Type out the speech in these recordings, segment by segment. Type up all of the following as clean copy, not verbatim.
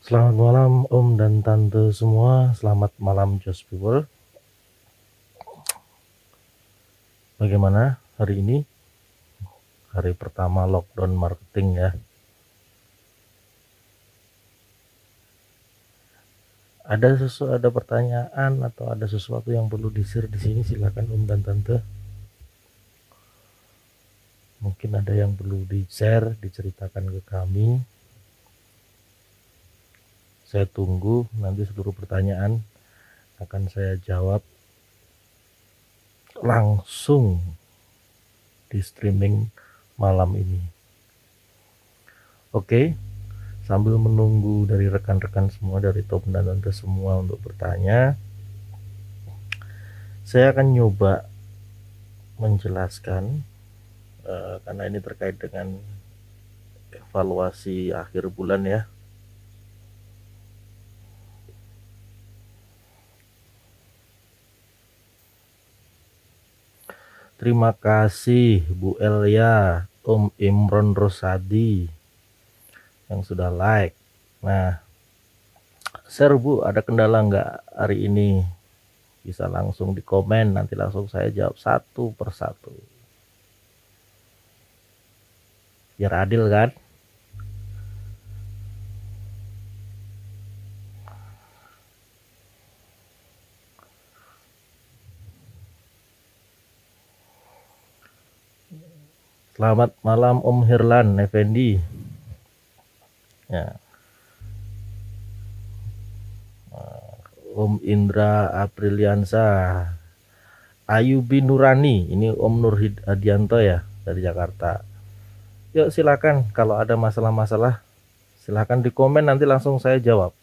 Selamat malam Om dan Tante semua, selamat malam Just People. Bagaimana hari ini? Hari pertama lockdown marketing ya. Ada pertanyaan atau ada sesuatu yang perlu di-share di sini, silakan Om dan Tante. Mungkin ada yang perlu di-share, diceritakan ke kami. Saya tunggu nanti seluruh pertanyaan akan saya jawab langsung di streaming malam ini. Oke, sambil menunggu dari rekan-rekan semua, dari Tom dan Tante semua untuk bertanya, saya akan nyoba menjelaskan karena ini terkait dengan evaluasi akhir bulan ya. Terima kasih Bu Elia, Om Imron Rosadi yang sudah like. Nah, share Bu, ada kendala nggak hari ini? Bisa langsung di komen, nanti langsung saya jawab satu persatu. Biar adil kan? Selamat malam Om Hirlan Effendi. Ya. Om Indra Apriliansa, Ayubi Nurani, ini Om Nur Hadianto ya dari Jakarta. Yuk silakan, kalau ada masalah-masalah silakan di komen, nanti langsung saya jawab.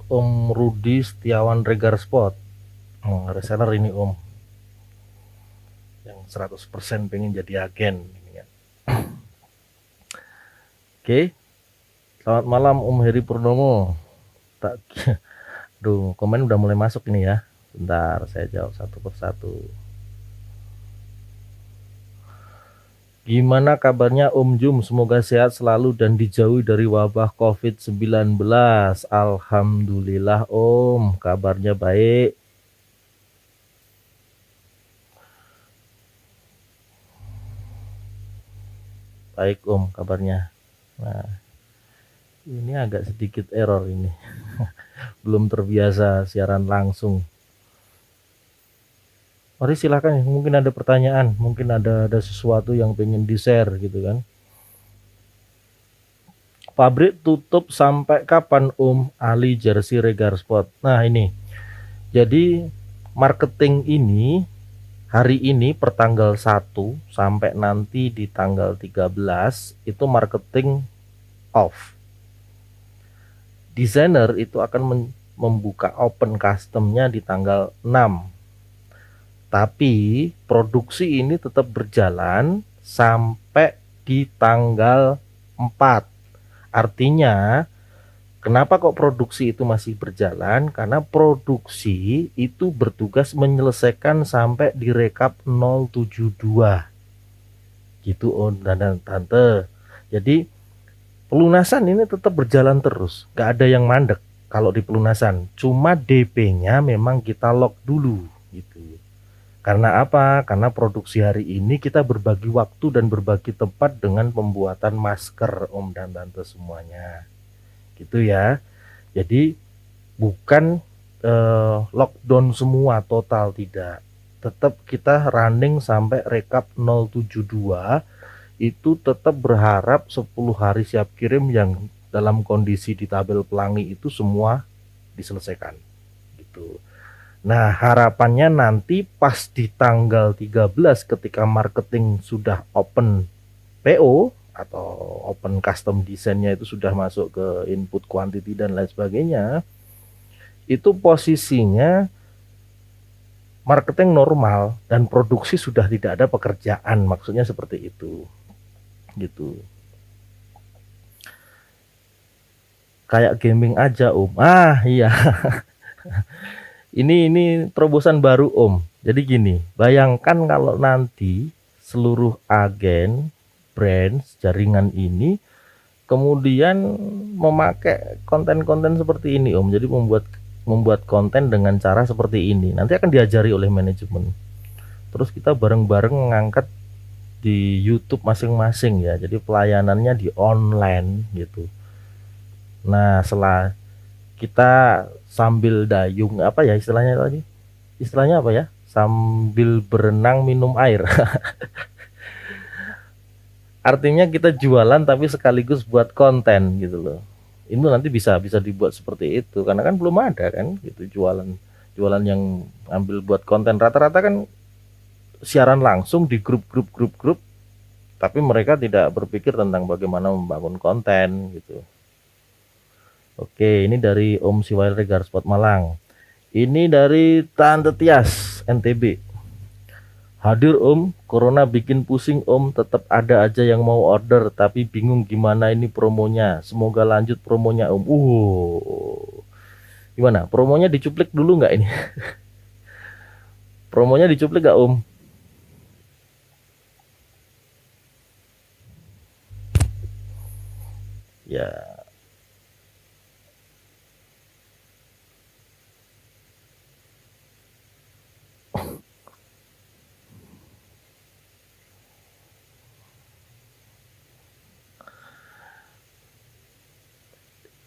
Om Rudi Setiawan Regar Spot, reseller ini Om, yang 100% pengen jadi agen. Oke, selamat malam Om Heri Purnomo. Duh, komen udah mulai masuk ini ya. Bentar, saya jawab satu persatu. Gimana kabarnya Om Jum? Semoga sehat selalu dan dijauhi dari wabah COVID-19. Alhamdulillah Om, kabarnya baik. Baik Om, kabarnya. Nah, ini agak sedikit error ini. Belum terbiasa siaran langsung. Mari silakan, mungkin ada pertanyaan, mungkin ada sesuatu yang pengen di-share gitu kan. Pabrik tutup sampai kapan Om? Ali Jersey Regar Spot. Nah ini, jadi marketing ini hari ini pertanggal 1 sampai nanti di tanggal 13 itu marketing off. Desainer itu akan membuka open customnya di tanggal 6. Tapi produksi ini tetap berjalan sampai di tanggal 4. Artinya, kenapa kok produksi itu masih berjalan? Karena produksi itu bertugas menyelesaikan sampai di rekap 072. Gitu Om dan Tante. Jadi pelunasan ini tetap berjalan terus, gak ada yang mandek kalau di pelunasan. Cuma DP-nya memang kita lock dulu gitu. Karena apa? Karena produksi hari ini kita berbagi waktu dan berbagi tempat dengan pembuatan masker Om dan Tante semuanya. Gitu ya. Jadi bukan lockdown semua total, tidak. Tetap kita running sampai rekap 072, itu tetap berharap 10 hari siap kirim yang dalam kondisi di tabel pelangi itu semua diselesaikan gitu. Nah, harapannya nanti pas di tanggal 13 ketika marketing sudah open PO atau open custom desainnya itu sudah masuk ke input quantity dan lain sebagainya, itu posisinya marketing normal dan produksi sudah tidak ada pekerjaan, maksudnya seperti itu. Gitu. Kayak gaming aja Om. Ah iya. Ini terobosan baru Om. Jadi gini, bayangkan kalau nanti seluruh agen brand jaringan ini kemudian memakai konten-konten seperti ini Om. Jadi membuat konten dengan cara seperti ini. Nanti akan diajari oleh manajemen. Terus kita bareng-bareng mengangkat di YouTube masing-masing ya. Jadi pelayanannya di online gitu. Nah, setelah kita sambil dayung apa ya istilahnya tadi? Istilahnya apa ya? Sambil berenang minum air. Artinya kita jualan tapi sekaligus buat konten gitu loh. Itu nanti bisa bisa dibuat seperti itu karena kan belum ada kan gitu jualan yang ambil buat konten rata-rata kan siaran langsung di grup tapi mereka tidak berpikir tentang bagaimana membangun konten gitu. Oke, ini dari Om Siwail Regar Spot Malang. Ini dari Tante Tias NTB. Hadir Om, corona bikin pusing Om, tetap ada aja yang mau order tapi bingung gimana ini promonya. Semoga lanjut promonya Om. Gimana? Promonya dicuplik dulu nggak ini? Promonya dicuplik nggak Om? Ya,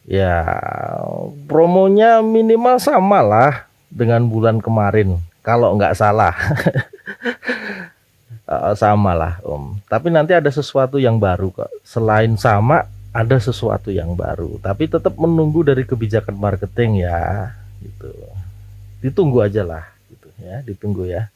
ya promonya minimal sama lah dengan bulan kemarin. Kalau nggak salah, sama lah Om. Tapi nanti ada sesuatu yang baru kok. Selain sama, ada sesuatu yang baru. Tapi tetap menunggu dari kebijakan marketing ya, gitu. Ditunggu aja lah, gitu ya, ditunggu ya.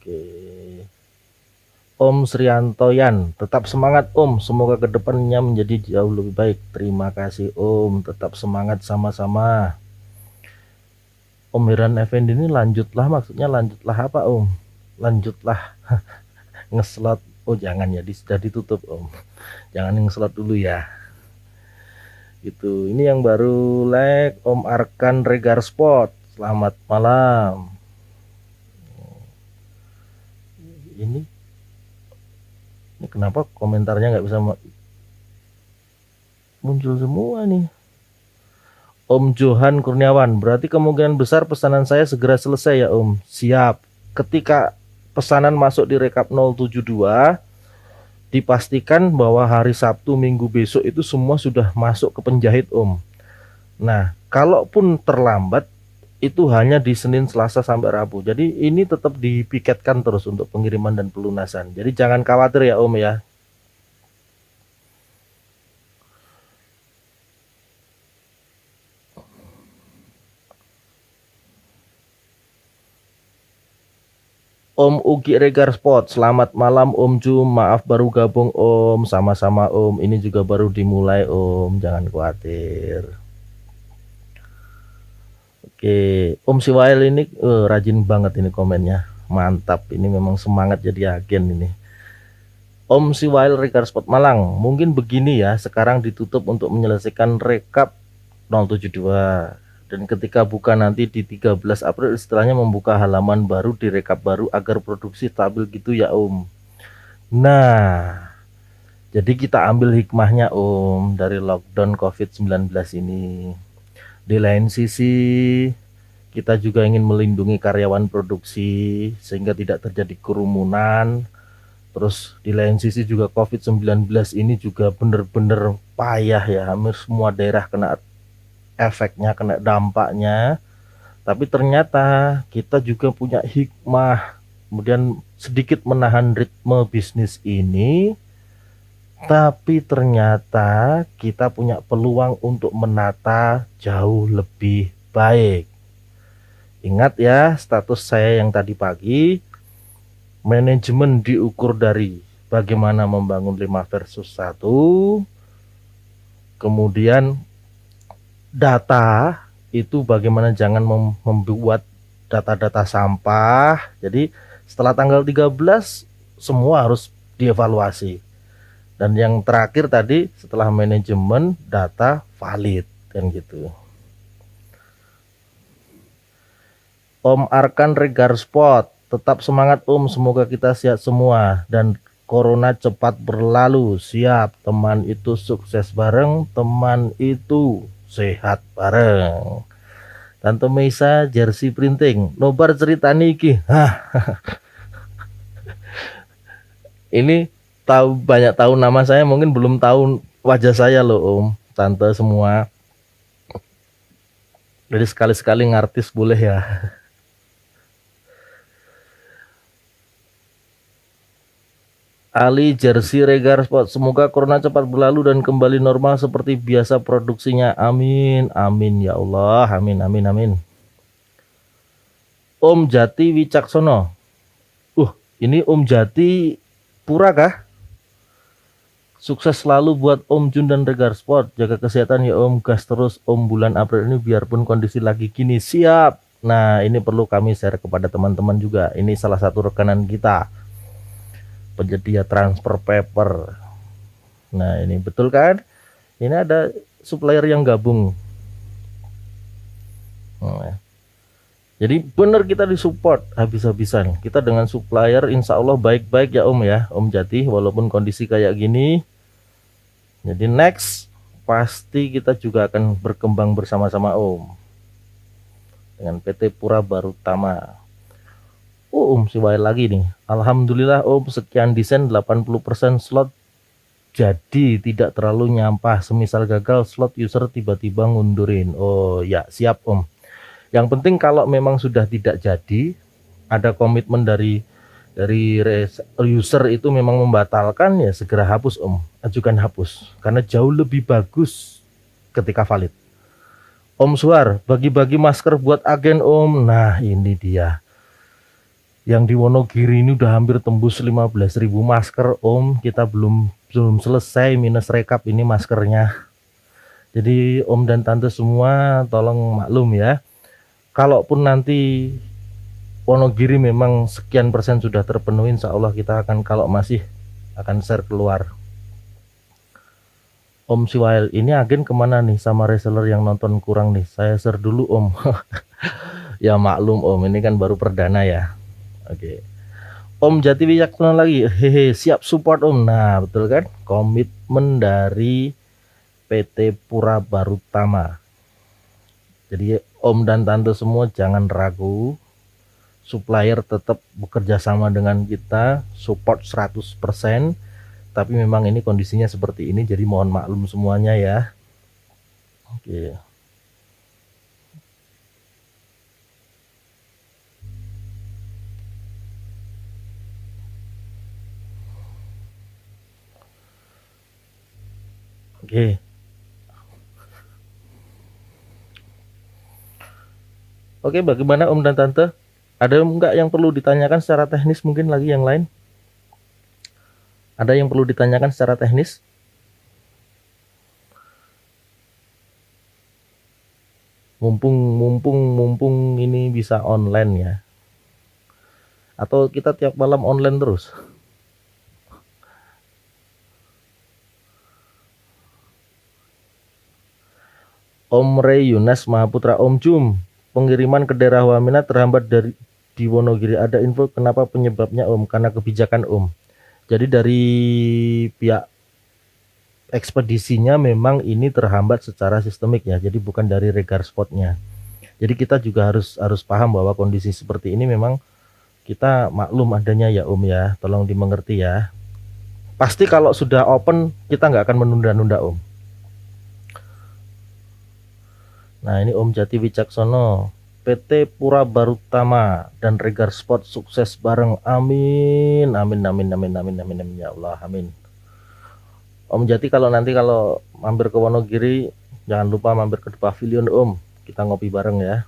Oke. Om Sriantoyan, tetap semangat Om. Semoga kedepannya menjadi jauh lebih baik. Terima kasih Om. Tetap semangat sama-sama. Om Heran Effendi ini lanjutlah, maksudnya lanjutlah apa Om? Lanjutlah ngeslot. Oh jangan ya, sudah ditutup Om. Jangan ngeslot dulu ya. Itu. Ini yang baru like Om Arkan Regar Spot. Selamat malam. Ini kenapa komentarnya nggak bisa muncul semua nih? Om Johan Kurniawan, berarti kemungkinan besar pesanan saya segera selesai ya Om. Siap. Ketika pesanan masuk di rekap 072, dipastikan bahwa hari Sabtu Minggu besok itu semua sudah masuk ke penjahit Om. Nah, kalaupun terlambat itu hanya di Senin, Selasa sampai Rabu. Jadi ini tetap dipiketkan terus untuk pengiriman dan pelunasan. Jadi jangan khawatir ya Om ya. Om Ugi Regar Spot, selamat malam Om Jum, maaf baru gabung Om, sama-sama Om, ini juga baru dimulai Om, jangan khawatir. Oke, Om Siwail ini rajin banget ini komennya, mantap, ini memang semangat jadi agen ini. Om Siwail Regar Spot Malang, mungkin begini ya, sekarang ditutup untuk menyelesaikan rekap 072. Dan ketika buka nanti di 13 April istilahnya membuka halaman baru di rekap baru agar produksi stabil gitu ya Om. Nah, jadi kita ambil hikmahnya Om dari lockdown COVID-19 ini. Di lain sisi kita juga ingin melindungi karyawan produksi sehingga tidak terjadi kerumunan. Terus di lain sisi juga COVID-19 ini juga benar-benar payah ya, hampir semua daerah kena efeknya, kena dampaknya. Tapi ternyata kita juga punya hikmah, kemudian sedikit menahan ritme bisnis ini, tapi ternyata kita punya peluang untuk menata jauh lebih baik. Ingat ya status saya yang tadi pagi, manajemen diukur dari bagaimana membangun 5 versus 1, kemudian data itu bagaimana jangan membuat data-data sampah. Jadi setelah tanggal 13 semua harus dievaluasi. Dan yang terakhir tadi setelah manajemen data valid kan gitu. Om Arkan Regar Spot, tetap semangat Om, semoga kita sehat semua dan corona cepat berlalu. Siap, teman itu sukses bareng, teman itu sehat bareng. Tante Meisa jersey printing, nobar cerita niki. Hah. Ini tahu banyak tahu nama saya, mungkin belum tahu wajah saya loh Om, tante semua. Jadi sekali-sekali ngartis boleh ya. Ali jersey Regar Sport, semoga corona cepat berlalu dan kembali normal seperti biasa produksinya. Amin, amin ya Allah, amin, amin, amin. Om Jati Wicaksono, ini Om Jati Pura kah? Sukses selalu buat Om Jun dan Regar Sport, jaga kesehatan ya Om, gas terus Om bulan April ini biarpun kondisi lagi gini. Siap. Nah ini perlu kami share kepada teman-teman juga, ini salah satu rekanan kita, penyedia transfer paper. Nah ini betul kan, ini ada supplier yang gabung. Nah, jadi benar kita disupport habis-habisan. Kita dengan supplier insya Allah baik-baik ya Om ya, Om Jati, walaupun kondisi kayak gini. Jadi next pasti kita juga akan berkembang bersama-sama Om dengan PT Pura Barutama. Om Siwail lagi nih, alhamdulillah Om, sekian desain 80% slot jadi tidak terlalu nyampah, semisal gagal slot user tiba-tiba ngundurin. Oh ya siap Om, yang penting kalau memang sudah tidak jadi, ada komitmen dari user itu memang membatalkan, ya segera hapus Om, ajukan hapus, karena jauh lebih bagus ketika valid. Om Suar, bagi-bagi masker buat agen Om. Nah ini dia, yang di Wonogiri ini udah hampir tembus 15.000 masker Om, kita belum selesai minus rekap ini maskernya. Jadi Om dan Tante semua tolong maklum ya, kalaupun nanti Wonogiri memang sekian persen sudah terpenuhi, insya Allah kita akan, kalau masih akan share keluar. Om Siwail, ini agen kemana nih sama reseller yang nonton kurang nih, saya share dulu Om. Ya maklum Om, ini kan baru perdana ya. Oke. Om Jati Wicaksono lagi, hehe, siap support Om. Nah betul kan, komitmen dari PT Pura Barutama. Jadi Om dan Tante semua jangan ragu, supplier tetap bekerja sama dengan kita, support 100%. Tapi memang ini kondisinya seperti ini, jadi mohon maklum semuanya ya. Oke. Oke. Oke, bagaimana Om dan Tante? Ada enggak yang perlu ditanyakan secara teknis, mungkin lagi yang lain? Ada yang perlu ditanyakan secara teknis? Mumpung ini bisa online ya. Atau kita tiap malam online terus? Om Rey Yunas Mahaputra, Om Jum, pengiriman ke daerah Wamena terhambat dari di Wonogiri, ada info kenapa penyebabnya Om? Karena kebijakan Om. Jadi dari pihak ekspedisinya memang ini terhambat secara sistemik ya, jadi bukan dari Regar Spotnya. Jadi kita juga harus paham bahwa kondisi seperti ini memang kita maklum adanya ya Om ya, tolong dimengerti ya. Pasti kalau sudah open kita nggak akan menunda-nunda Om. Nah ini Om Jati Wicaksono, PT Pura Barutama dan Regar Sport sukses bareng, amin, amin, amin, amin, amin, amin, amin ya Allah, amin. Om Jati kalau nanti kalau mampir ke Wonogiri jangan lupa mampir ke pavilion Om, kita ngopi bareng ya.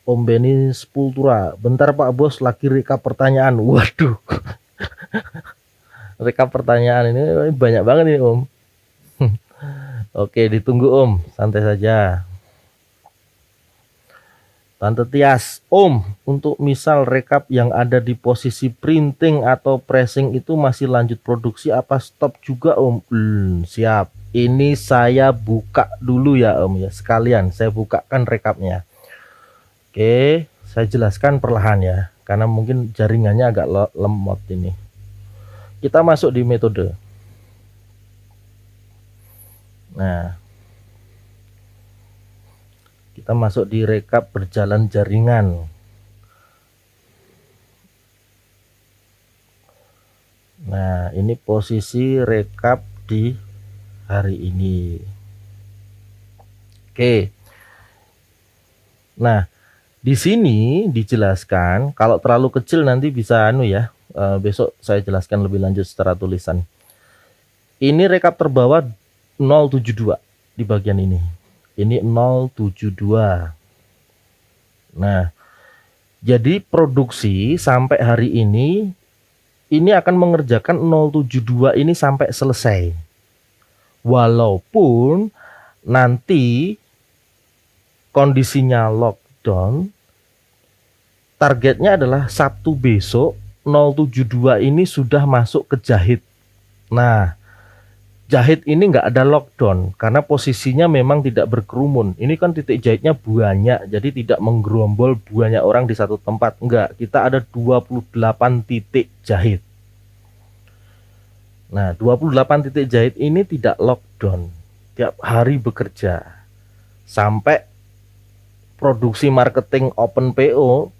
Om Beni Spultura, bentar Pak Bos lagi rekap pertanyaan. Waduh. Rekap pertanyaan ini banyak banget nih Om. Oke, ditunggu Om, santai saja. Tante Tias, Om, untuk misal rekap yang ada di posisi printing atau pressing itu masih lanjut produksi apa stop juga Om? Siap. Ini saya buka dulu ya Om ya, sekalian saya bukakan rekapnya. Oke, saya jelaskan perlahan ya, karena mungkin jaringannya agak lemot ini. Kita masuk di metode. Nah, kita masuk di rekap berjalan jaringan. Nah, ini posisi rekap di hari ini. Oke. Nah, di sini dijelaskan, kalau terlalu kecil nanti bisa besok saya jelaskan lebih lanjut secara tulisan. Ini rekap terbawah 072 di bagian ini. Ini 072. Nah, jadi produksi sampai hari ini akan mengerjakan 072 ini sampai selesai. Walaupun nanti kondisinya lockdown, targetnya adalah Sabtu besok 072 ini sudah masuk ke jahit. Nah, jahit ini nggak ada lockdown karena posisinya memang tidak berkerumun. Ini kan titik jahitnya banyak, jadi tidak menggerombol banyak orang di satu tempat. Enggak, kita ada 28 titik jahit. Nah, 28 titik jahit ini tidak lockdown, tiap hari bekerja sampai produksi marketing open PO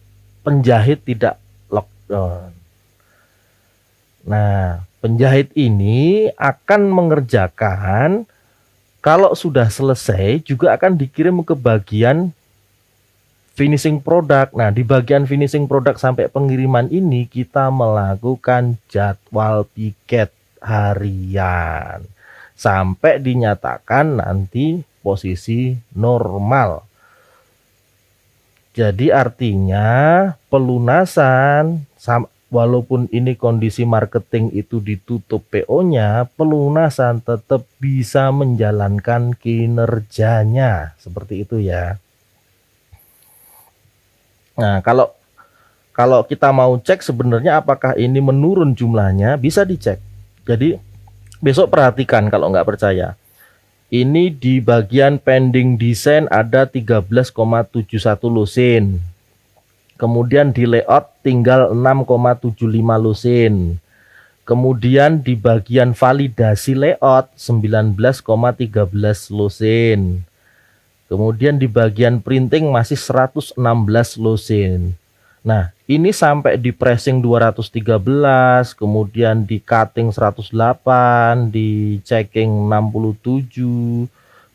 penjahit tidak lockdown. Nah, penjahit ini akan mengerjakan, kalau sudah selesai juga akan dikirim ke bagian finishing product. Nah, di bagian finishing product sampai pengiriman ini kita melakukan jadwal piket harian sampai dinyatakan nanti posisi normal. Jadi artinya pelunasan, walaupun ini kondisi marketing itu ditutup PO-nya, pelunasan tetap bisa menjalankan kinerjanya. Seperti itu ya. Nah, kalau kita mau cek sebenarnya apakah ini menurun jumlahnya, bisa dicek. Jadi besok perhatikan kalau nggak percaya. Ini di bagian pending desain ada 13,71 lusin. Kemudian di layout tinggal 6,75 lusin. Kemudian di bagian validasi layout 19,13 lusin. Kemudian di bagian printing masih 116 lusin. Nah, ini sampai di pressing 213, kemudian di cutting 108, di checking 67,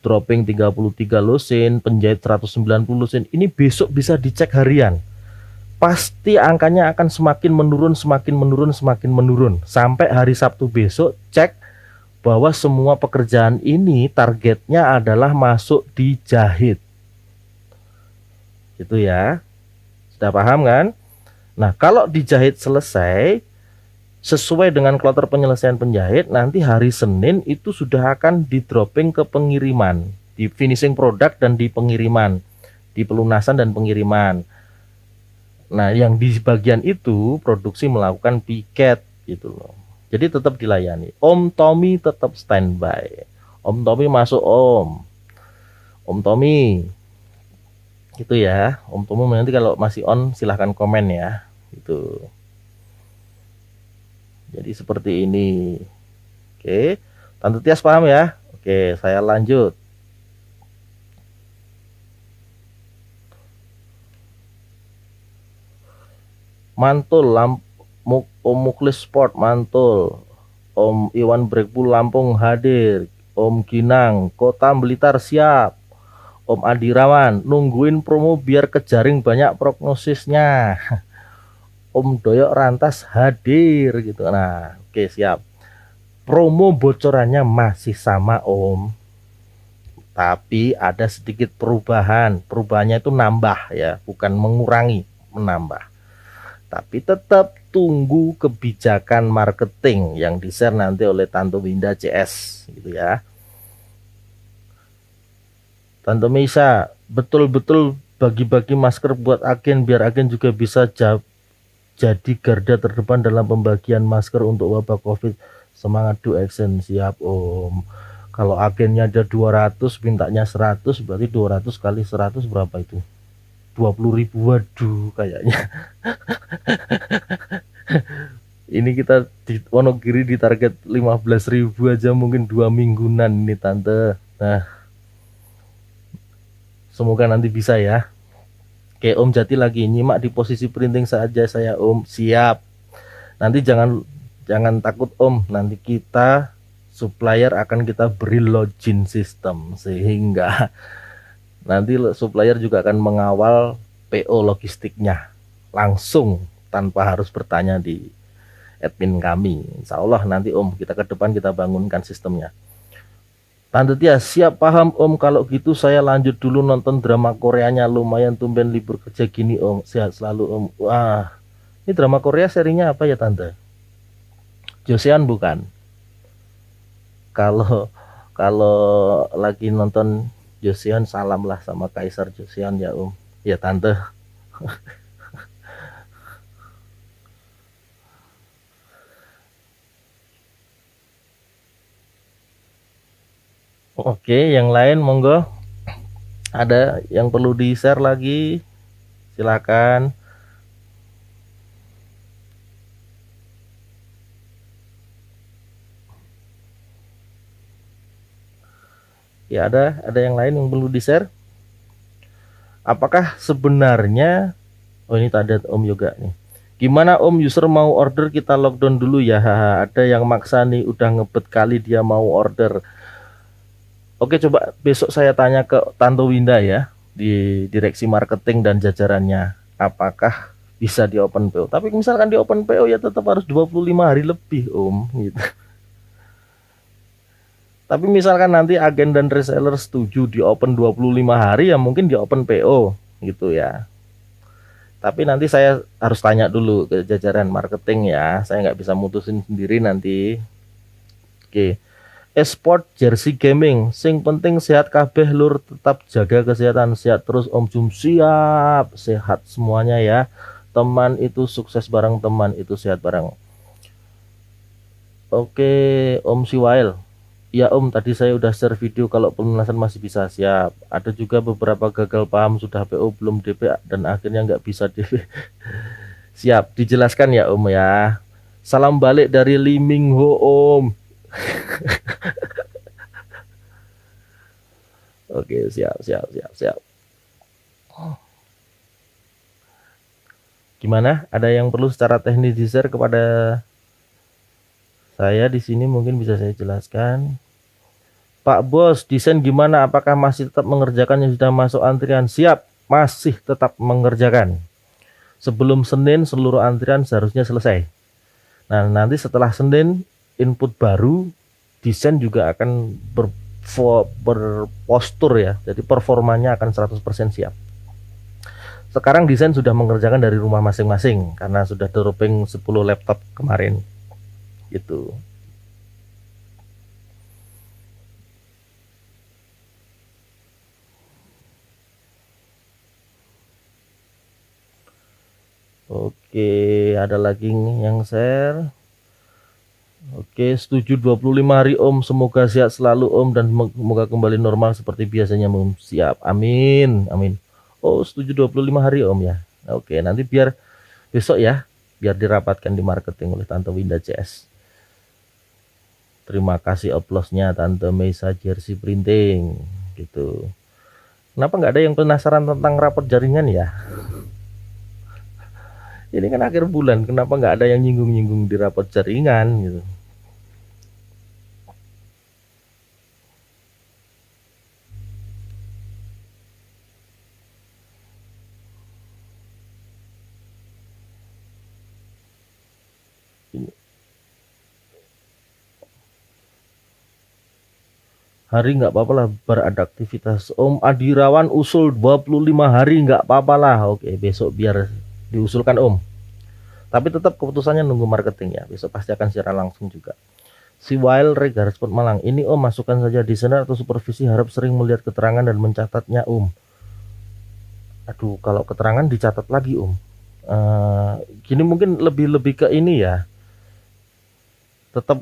dropping 33 lusin, penjahit 190 lusin. Ini besok bisa dicek harian. Pasti angkanya akan semakin menurun, semakin menurun, semakin menurun. Sampai hari Sabtu besok cek bahwa semua pekerjaan ini targetnya adalah masuk di jahit. Itu ya. Sudah paham kan? Nah, kalau dijahit selesai sesuai dengan kloter penyelesaian penjahit, nanti hari Senin itu sudah akan di dropping ke pengiriman, di finishing product dan di pengiriman, di pelunasan dan pengiriman. Nah, yang di bagian itu produksi melakukan piket gitu loh. Jadi tetap dilayani. Om Tommy tetap standby. Om Tommy masuk Om. Om Tommy. Gitu ya. Om Tommy nanti kalau masih on silahkan komen ya. Gitu. Jadi seperti ini. Oke. Tante Tias paham ya? Oke, saya lanjut. Mantul Om Muklis Sport mantul. Om Iwan Breakpool Lampung hadir. Om Ginang Kota Blitar siap. Om Adirawan nungguin promo biar kejaring banyak prognosisnya. Om Doyok Rantas hadir gitu. Nah, oke siap. Promo bocorannya masih sama Om, tapi ada sedikit perubahan. Perubahannya itu nambah ya, bukan mengurangi, menambah. Tapi tetap tunggu kebijakan marketing yang di-share nanti oleh Tante Winda CS gitu ya. Tante Meisa, betul-betul bagi-bagi masker buat agen biar agen juga bisa jadi garda terdepan dalam pembagian masker untuk wabah Covid. Semangat do action. Siap Om. Kalau agennya ada 200, mintanya 100, berarti 200 kali 100 berapa itu? 20.000. Waduh, kayaknya ini kita di Wonogiri di target 15.000 aja, mungkin 2 mingguan ini Tante. Nah, semoga nanti bisa ya. Oke, Om Jati lagi nyimak di posisi printing saja saya Om. Siap. Nanti jangan takut Om, nanti kita supplier akan kita beri login system sehingga nanti supplier juga akan mengawal PO logistiknya langsung tanpa harus bertanya di admin kami. Insya Allah nanti Om, kita ke depan kita bangunkan sistemnya. Tante Tia, siap paham Om, kalau gitu saya lanjut dulu nonton drama Koreanya, lumayan tumben libur kerja gini Om, sehat selalu Om. Wah, ini drama Korea serinya apa ya Tante? Joseon bukan? Kalau kalau lagi nonton Joseon, salam lah sama Kaisar Joseon ya Om. Ya Tante. Oke, yang lain monggo. Ada yang perlu di-share lagi? Silakan. Ya ada yang lain yang perlu di-share? Apakah sebenarnya ini tadi Om Yoga nih. Gimana Om, user mau order kita lockdown dulu ya? Haha, ada yang maksa nih, udah ngebet kali dia mau order. Oke, coba besok saya tanya ke Tante Winda ya di direksi marketing dan jajarannya, apakah bisa di open PO. Tapi misalkan di open PO ya tetap harus 25 hari lebih Om gitu. Tapi misalkan nanti agen dan reseller setuju di open 25 hari ya mungkin di open PO gitu ya. Tapi nanti saya harus tanya dulu ke jajaran marketing ya. Saya nggak bisa mutusin sendiri nanti. Oke. Esport jersey gaming, sing penting sehat kabeh lur, tetap jaga kesehatan, sehat terus Om Jum. Siap, sehat semuanya ya. Teman itu sukses bareng, teman itu sehat bareng. Oke, Om Siwail. Ya Om, tadi saya udah share video kalau pelunasan masih bisa. Siap. Ada juga beberapa gagal paham, sudah PO belum DP dan akhirnya nggak bisa DP. Siap, dijelaskan ya Om ya. Salam balik dari Liming Ho Om. Oke, siap. Gimana? Ada yang perlu secara teknis di-share kepada saya di sini, mungkin bisa saya jelaskan. Pak Bos, desain gimana? Apakah masih tetap mengerjakan yang sudah masuk antrian? Siap, masih tetap mengerjakan. Sebelum Senin seluruh antrian seharusnya selesai. Nah, nanti setelah Senin input baru, desain juga akan berpostur ya. Jadi performanya akan 100% siap. Sekarang desain sudah mengerjakan dari rumah masing-masing karena sudah dropping 10 laptop kemarin. Gitu. Oke, ada lagi yang share. Oke, setuju 25 hari Om, semoga sehat selalu Om dan semoga kembali normal seperti biasanya Om. Siap, amin. Oh, setuju 25 hari Om ya. Oke, nanti biar besok ya, biar dirapatkan di marketing oleh Tante Winda CS. Terima kasih aplausnya Tante Meisa Jersey Printing gitu. Kenapa nggak ada yang penasaran tentang rapor jaringan ya? Ini kan akhir bulan, kenapa nggak ada yang nyinggung-nyinggung di rapor jaringan gitu? Hari nggak apa-apa lah beraktivitas. Om Adirawan usul 25 hari nggak apa-apa lah. Oke, besok biar diusulkan Om. Tapi tetap keputusannya nunggu marketing ya. Besok pasti akan siaran langsung juga. Si Wild Regar Sport Malang, ini Om masukkan saja desainer atau supervisi, harap sering melihat keterangan dan mencatatnya Om. Aduh, kalau keterangan dicatat lagi Om. Gini mungkin lebih ke ini ya. Tetap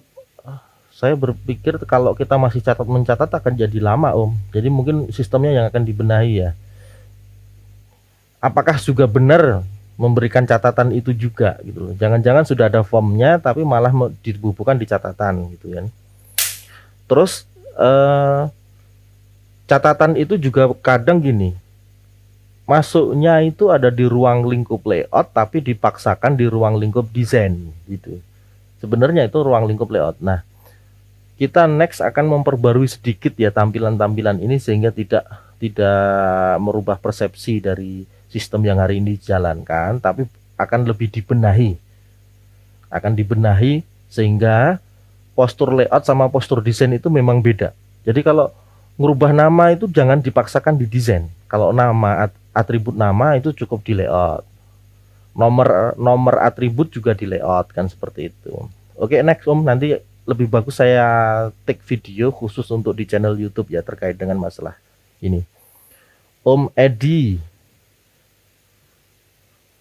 saya berpikir kalau kita masih catat mencatat akan jadi lama Om. Jadi mungkin sistemnya yang akan dibenahi ya. Apakah juga benar memberikan catatan itu juga gitu loh. Jangan-jangan sudah ada formnya tapi malah dibubuhkan di catatan gitu kan. Terus catatan itu juga kadang gini, masuknya itu ada di ruang lingkup layout tapi dipaksakan di ruang lingkup desain gitu. Sebenarnya itu ruang lingkup layout. Nah, kita next akan memperbarui sedikit ya tampilan-tampilan ini sehingga tidak merubah persepsi dari sistem yang hari ini dijalankan, tapi akan lebih dibenahi. Akan dibenahi sehingga postur layout sama postur desain itu memang beda. Jadi kalau merubah nama itu jangan dipaksakan di desain. Kalau nama atribut nama itu cukup di layout. Nomor atribut juga di layout kan seperti itu. Oke, next Om, nanti lebih bagus saya take video khusus untuk di channel YouTube ya terkait dengan masalah ini. Om Edi,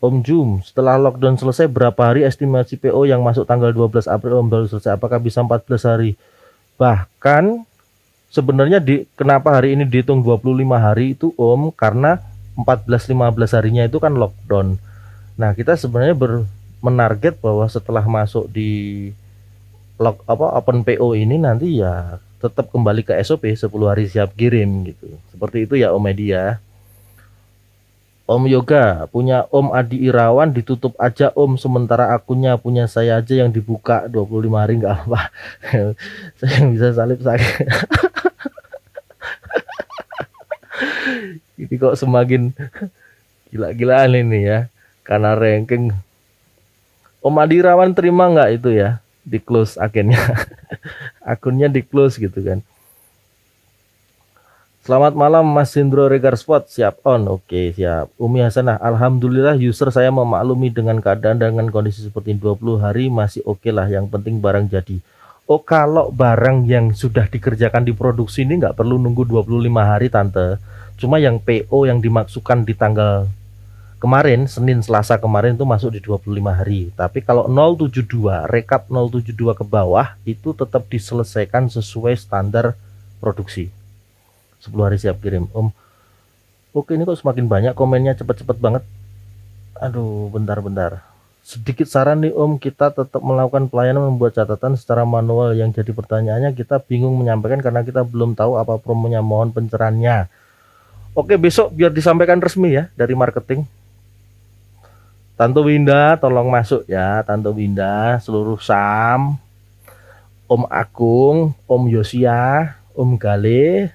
Om Jum, setelah lockdown selesai berapa hari estimasi PO yang masuk tanggal 12 April Om baru selesai? Apakah bisa 14 hari? Bahkan sebenarnya kenapa hari ini dihitung 25 hari itu Om, karena 14-15 harinya itu kan lockdown. Nah, kita sebenarnya menarget bahwa setelah masuk di open PO ini nanti ya tetap kembali ke SOP 10 hari siap kirim gitu. Seperti itu ya Om Edi ya. Om Yoga, punya Om Adi Irawan ditutup aja Om, sementara akunnya punya saya aja yang dibuka 25 hari nggak apa. Saya yang bisa salib sakit. Ini kok semakin gila-gilaan ini ya, karena ranking. Om Adi Irawan terima nggak itu ya, di close akunnya. Akunnya di close gitu kan. Selamat malam Mas Sindro Regar Sport, siap on. Oke, siap. Umi Hasanah, alhamdulillah user saya memaklumi dengan keadaan dengan kondisi seperti 20 hari masih oke lah, yang penting barang jadi. Oh, kalau barang yang sudah dikerjakan di produksi ini nggak perlu nunggu 25 hari Tante. Cuma yang PO yang dimaksudkan di tanggal kemarin, Senin Selasa kemarin itu masuk di 25 hari. Tapi kalau 072, rekap 072 ke bawah itu tetap diselesaikan sesuai standar produksi. 10 hari siap kirim Om. Oke, ini kok semakin banyak komennya, cepet-cepet banget. Aduh, bentar. Sedikit saran nih Om, kita tetap melakukan pelayanan membuat catatan secara manual. Yang jadi pertanyaannya kita bingung menyampaikan karena kita belum tahu apa promonya, mohon pencerahannya. Oke, besok biar disampaikan resmi ya dari marketing. Tante Winda tolong masuk ya, Tante Winda, seluruh Sam, Om Agung, Om Yosia, Om Gale.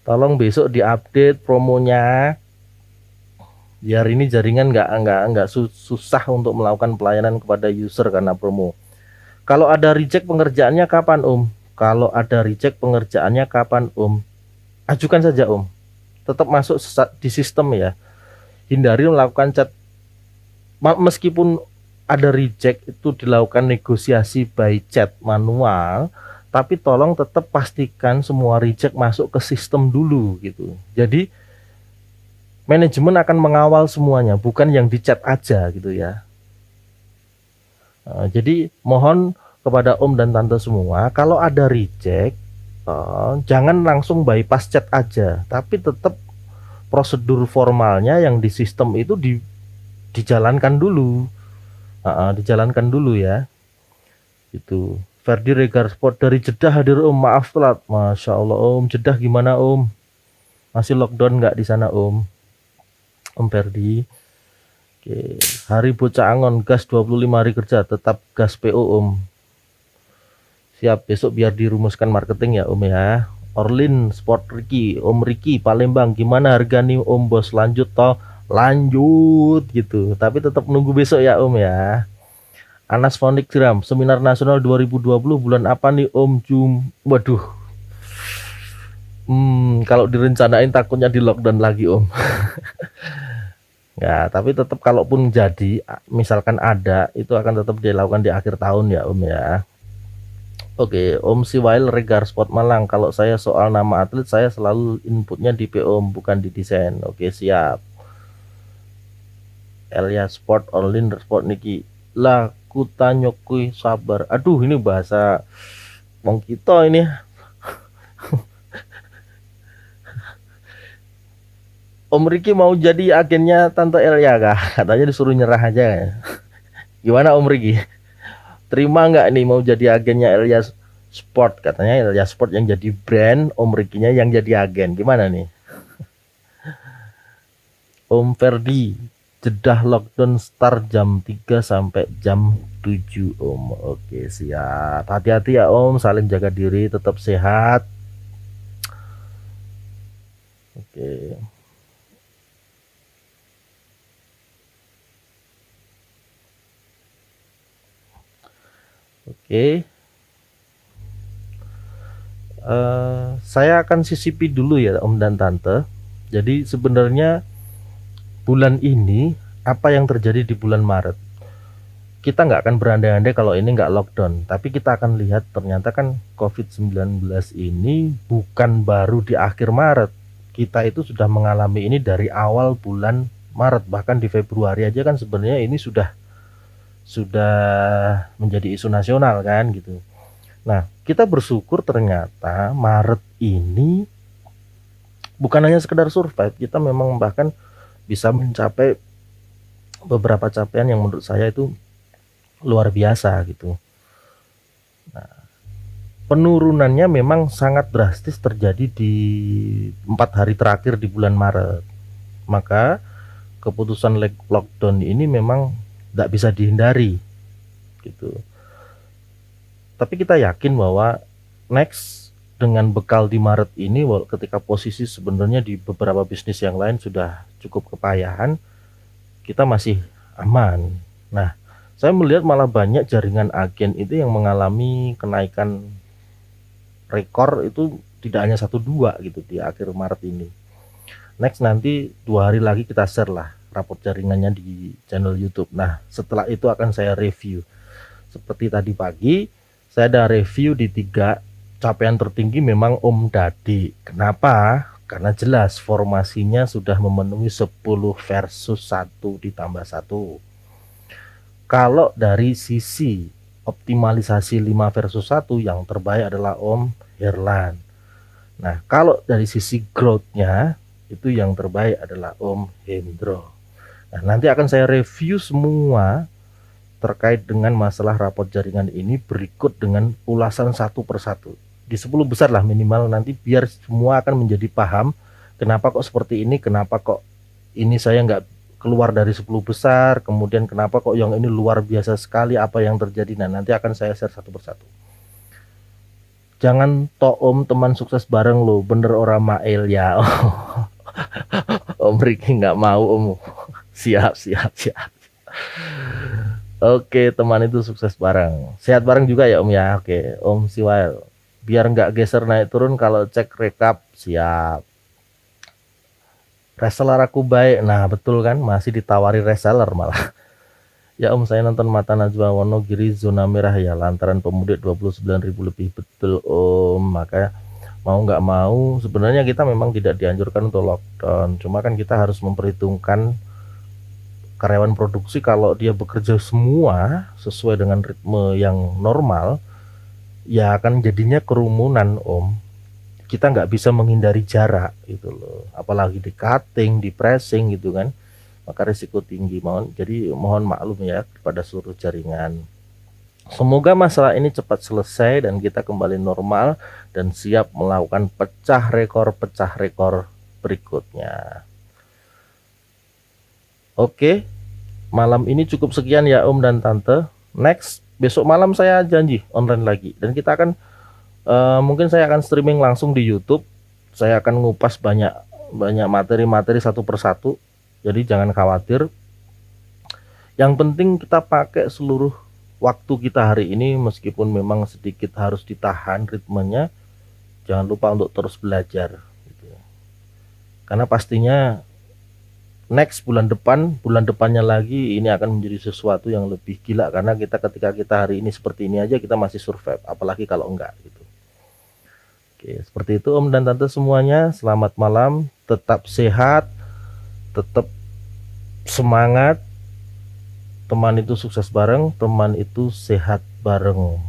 Tolong besok diupdate promonya. Biar ini jaringan nggak susah untuk melakukan pelayanan kepada user karena promo. Kalau ada reject pengerjaannya kapan Om? Kalau ada reject pengerjaannya kapan Om? Ajukan saja Om. Tetap masuk di sistem ya. Hindari melakukan chat. Meskipun ada reject itu dilakukan negosiasi by chat manual, tapi tolong tetap pastikan semua reject masuk ke sistem dulu gitu. Jadi manajemen akan mengawal semuanya, bukan yang di chat aja gitu ya. Jadi mohon kepada Om dan Tante semua, kalau ada reject jangan langsung bypass chat aja, tapi tetap prosedur formalnya yang di sistem itu dijalankan dulu. Dijalankan dulu ya. Itu Ferdi Regar Sport dari Jeddah hadir Om, maaf telat. Masya Allah Om, Jeddah gimana Om? Masih lockdown nggak di sana Om? Om Ferdi. Oke, hari bocah angon gas 25 hari kerja, tetap gas PO Om. Siap, besok biar dirumuskan marketing ya Om ya. Orlin Sport Ricky, Om Ricky Palembang, gimana harga nih Om bos? Lanjut toh? Lanjut gitu. Tapi tetap nunggu besok ya Om ya. Anas Fonik Gram, Seminar Nasional 2020 bulan apa nih Om Jum? Waduh. Kalau direncanain takutnya di lockdown lagi Om. Ya, tapi tetap kalaupun jadi, misalkan ada, itu akan tetap dilakukan di akhir tahun ya Om ya. Oke, Om Siwail Regar Sport Malang. Kalau saya soal nama atlet, saya selalu inputnya di PO bukan di desain. Oke, siap. Elia Sport Online Sport niki. Lah kutanyokui sabar. Aduh, ini bahasa wong kita ini. Om Riki mau jadi agennya Tante Elia kah? Katanya disuruh nyerah aja. Gimana Om Riki? Terima nggak nih mau jadi agennya Elia Sport? Katanya Elia Sport yang jadi brand, Om Rikinya yang jadi agen. Gimana nih? Om Ferdi, jedah lockdown start jam 3 sampai jam 7 Om. Oke, siap. Hati-hati ya Om, saling jaga diri, tetap sehat. Oke. Oke. Saya akan sisipi dulu ya Om dan Tante. Jadi sebenarnya bulan ini apa yang terjadi di bulan Maret? Kita nggak akan berandai-andai kalau ini nggak lockdown, tapi kita akan lihat ternyata kan COVID-19 ini bukan baru di akhir Maret. Kita itu sudah mengalami ini dari awal bulan Maret, bahkan di Februari aja kan sebenarnya ini sudah menjadi isu nasional kan gitu. Nah, kita bersyukur ternyata Maret ini bukan hanya sekedar survive, kita memang bahkan bisa mencapai beberapa capaian yang menurut saya itu luar biasa gitu. Nah, penurunannya memang sangat drastis terjadi di 4 hari terakhir di bulan Maret. Maka keputusan lockdown ini memang tidak bisa dihindari gitu. Tapi kita yakin bahwa next dengan bekal di Maret ini, ketika posisi sebenarnya di beberapa bisnis yang lain sudah cukup kepayahan, kita masih aman. Nah, saya melihat malah banyak jaringan agen itu yang mengalami kenaikan rekor itu tidak hanya 1-2 gitu di akhir Maret ini. Next nanti 2 hari lagi kita share lah raport jaringannya di channel YouTube. Nah, setelah itu akan saya review. Seperti tadi pagi, saya ada review di 3 capaian tertinggi memang Om Dadi. Kenapa? Karena jelas formasinya sudah memenuhi 10 versus 1 ditambah 1. Kalau dari sisi optimalisasi 5 versus 1 yang terbaik adalah Om Herlan. Nah, kalau dari sisi growth-nya itu yang terbaik adalah Om Hendro. Nah, nanti akan saya review semua terkait dengan masalah raport jaringan ini berikut dengan ulasan satu persatu. Di 10 besar lah minimal, nanti biar semua akan menjadi paham kenapa kok seperti ini, kenapa kok ini saya nggak keluar dari 10 besar, kemudian kenapa kok yang ini luar biasa sekali, apa yang terjadi. Nah, nanti akan saya share satu persatu. Jangan tok Om teman sukses bareng lo, bener orang Mael ya. Om Ricky nggak mau Om. Siap. Oke, teman itu sukses bareng, sehat bareng juga ya Om ya. Oke, Om Siwail, biar nggak geser naik turun kalau cek rekap. Siap. Reseller aku baik. Nah, betul kan, masih ditawari reseller malah. Ya Om, saya nonton Mata Najwa Wonogiri zona merah ya, lantaran pemudik 29.000 lebih. Betul Om, makanya mau nggak mau sebenarnya kita memang tidak dianjurkan untuk lockdown, cuma kan kita harus memperhitungkan karyawan produksi. Kalau dia bekerja semua sesuai dengan ritme yang normal, ya akan jadinya kerumunan Om. Kita nggak bisa menghindari jarak gitu loh, apalagi di cutting, di pressing gitu kan, maka risiko tinggi. Jadi mohon maklum ya kepada seluruh jaringan. Semoga masalah ini cepat selesai dan kita kembali normal dan siap melakukan pecah rekor berikutnya. Oke, malam ini cukup sekian ya Om dan Tante. Next, besok malam saya janji online lagi, dan kita akan mungkin saya akan streaming langsung di YouTube. Saya akan ngupas banyak materi-materi satu persatu. Jadi jangan khawatir. Yang penting kita pakai seluruh waktu kita hari ini, meskipun memang sedikit harus ditahan ritmenya. Jangan lupa untuk terus belajar gitu. Karena pastinya next bulan depannya lagi ini akan menjadi sesuatu yang lebih gila, karena ketika kita hari ini seperti ini aja kita masih survive, apalagi kalau enggak gitu. Oke, seperti itu Om dan Tante semuanya. Selamat malam, tetap sehat, tetap semangat. Teman itu sukses bareng, teman itu sehat bareng.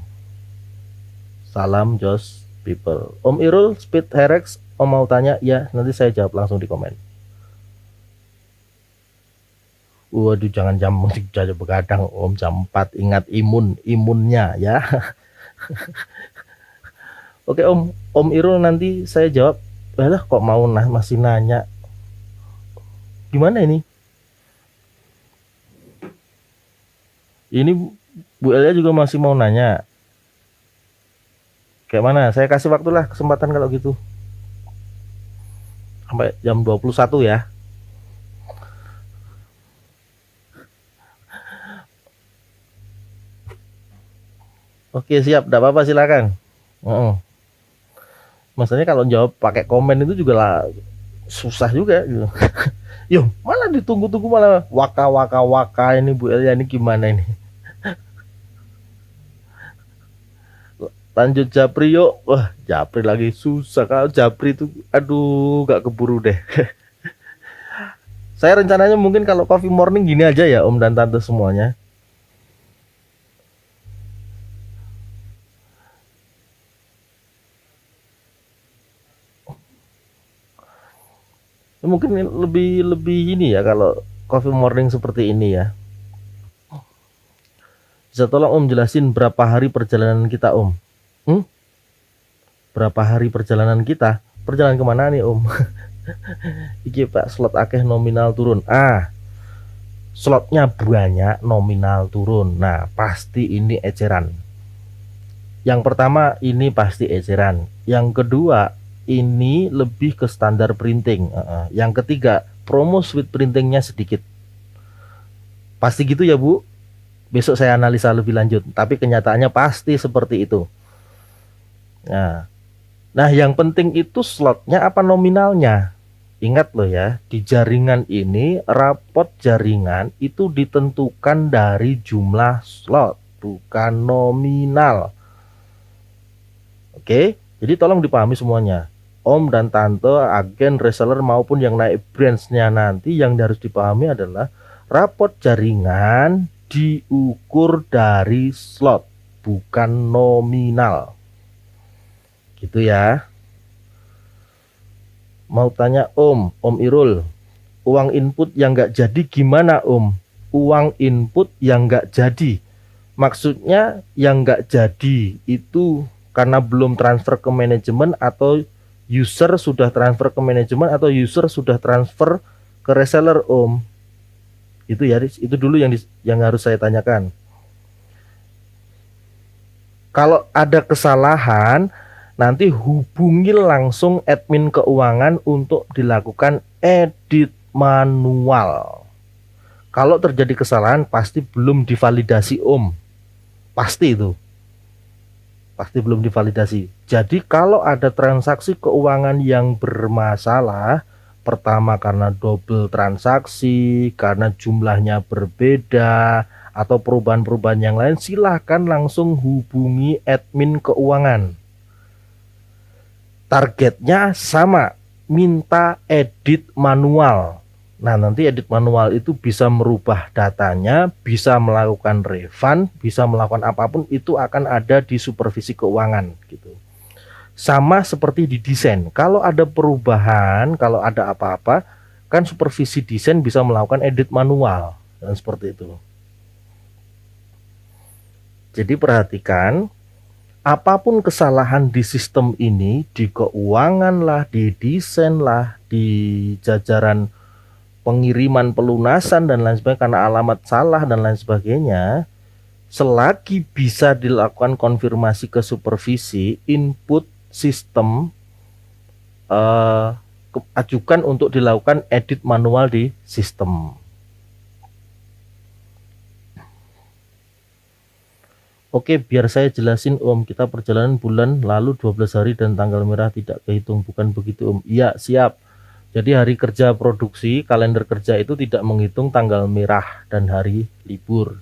Salam Josh People. Om Irul, Speed Herex, Om mau tanya? Ya, nanti saya jawab langsung di komen. Waduh, jangan jam begadang Om, jam 4. Ingat imunnya ya. Oke Om Irul, nanti saya jawab. Lah kok mau masih nanya? Gimana ini? Ini Bu Elia juga masih mau nanya. Kayak mana? Saya kasih waktu lah, kesempatan kalau gitu. Sampai jam 21 ya. Oke, siap. Enggak apa-apa, silakan. Maksudnya kalau jawab pakai komen itu juga lah susah juga gitu. Yo, malah ditunggu-tunggu, malah waka ini Bu Elia ini gimana ini? Lanjut Japri yuk. Wah, Japri lagi susah. Kalau Japri itu aduh gak keburu deh. Saya rencananya mungkin kalau coffee morning gini aja ya Om dan Tante semuanya. Mungkin lebih ini ya kalau coffee morning seperti ini ya. Bisa tolong Om jelasin berapa hari perjalanan kita Om? Berapa hari perjalanan kita? Perjalanan kemana nih Om? Iki Pak, slot akeh nominal turun. Slotnya banyak, nominal turun. Nah, pasti ini eceran. Yang pertama ini pasti eceran. Yang kedua ini lebih ke standar printing. Yang ketiga promo suite printingnya sedikit. Pasti gitu ya Bu. Besok saya analisa lebih lanjut. Tapi kenyataannya pasti seperti itu. Nah yang penting itu slotnya apa nominalnya. Ingat loh ya, di jaringan ini rapot jaringan itu ditentukan dari jumlah slot, bukan nominal. Oke, jadi tolong dipahami semuanya. Om dan Tante, agen, reseller maupun yang naik branch-nya nanti, yang harus dipahami adalah rapot jaringan diukur dari slot, bukan nominal. Gitu ya. Mau tanya Om Irul, uang input yang nggak jadi gimana Om? Uang input yang nggak jadi, maksudnya yang nggak jadi itu karena belum transfer ke manajemen, atau user sudah transfer ke manajemen, atau user sudah transfer ke reseller Om? Itu ya, itu dulu yang harus saya tanyakan. Kalau ada kesalahan, nanti hubungi langsung admin keuangan untuk dilakukan edit manual. Kalau terjadi kesalahan pasti belum divalidasi Om. Pasti itu. Pasti belum divalidasi. Jadi kalau ada transaksi keuangan yang bermasalah, pertama karena double transaksi, karena jumlahnya berbeda, atau perubahan-perubahan yang lain, silahkan langsung hubungi admin keuangan. Targetnya sama, minta edit manual. Nah, nanti edit manual itu bisa merubah datanya, bisa melakukan refund, bisa melakukan apapun, itu akan ada di supervisi keuangan gitu. Sama seperti di desain. Kalau ada perubahan, kalau ada apa-apa, kan supervisi desain bisa melakukan edit manual dan seperti itu. Jadi perhatikan, apapun kesalahan di sistem ini, di keuangan lah, di desain lah, di jajaran pengiriman pelunasan dan lain sebagainya, karena alamat salah dan lain sebagainya, selagi bisa dilakukan konfirmasi ke supervisi, input sistem ajukan untuk dilakukan edit manual di sistem. Oke, biar saya jelasin Om, kita perjalanan bulan lalu 12 hari dan tanggal merah tidak kehitung, bukan begitu Om? Iya, siap. Jadi hari kerja produksi, kalender kerja itu tidak menghitung tanggal merah dan hari libur.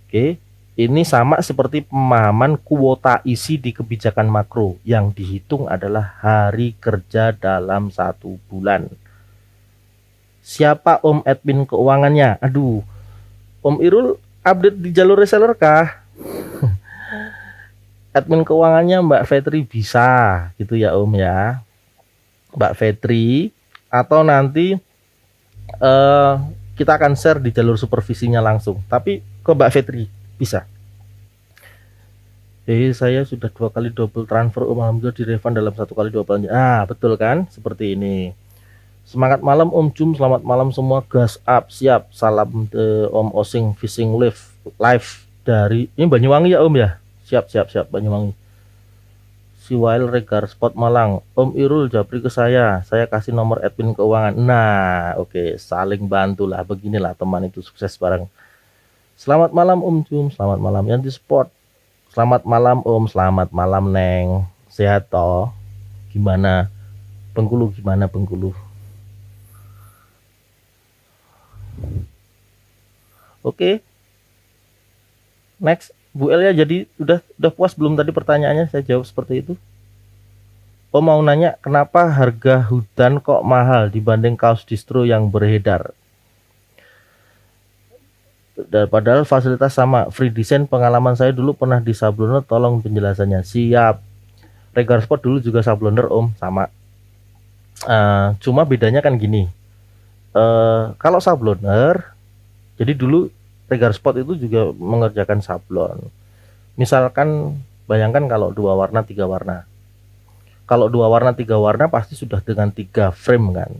Oke, ini sama seperti pemahaman kuota isi di kebijakan makro. Yang dihitung adalah hari kerja dalam 1 bulan. Siapa Om admin keuangannya? Aduh, Om Irul update di jalur reseller kah? Admin keuangannya Mbak Fetri bisa gitu ya Om ya. Mbak Fetri, atau nanti kita akan share di jalur supervisinya langsung. Tapi ke Mbak Fetri bisa. Jadi saya sudah 2 kali double transfer Om, alhamdulillah di refund dalam 1 kali 2 bulan. Betul kan? Seperti ini. Semangat malam Om Jum, selamat malam semua, gas up, siap. Salam Om Osing Fishing Live dari ini Banyuwangi ya Om ya. Siap Banyuwangi. Si Wail Regar Spot Malang. Om Irul japri ke saya kasih nomor admin keuangan. Nah, oke, saling bantulah, beginilah teman itu sukses bareng. Selamat malam Om Jum, selamat malam Yanti Sport. Selamat malam Om, selamat malam Neng. Sehat toh? Gimana? Bengkulu gimana Bengkulu? Oke. Next. Bu Elia, jadi udah puas belum tadi pertanyaannya? Saya jawab seperti itu. Oh, mau nanya kenapa harga hutan kok mahal dibanding kaos distro yang beredar? Padahal fasilitas sama, free design. Pengalaman saya dulu pernah di Sabloner, tolong penjelasannya. Siap. Regar Sport dulu juga Sabloner Om, sama. Cuma bedanya kan gini. Kalau Sabloner, jadi dulu Regar Sport itu juga mengerjakan sablon. Misalkan bayangkan kalau 2 warna 3 warna. Kalau 2 warna 3 warna pasti sudah dengan 3 frame kan.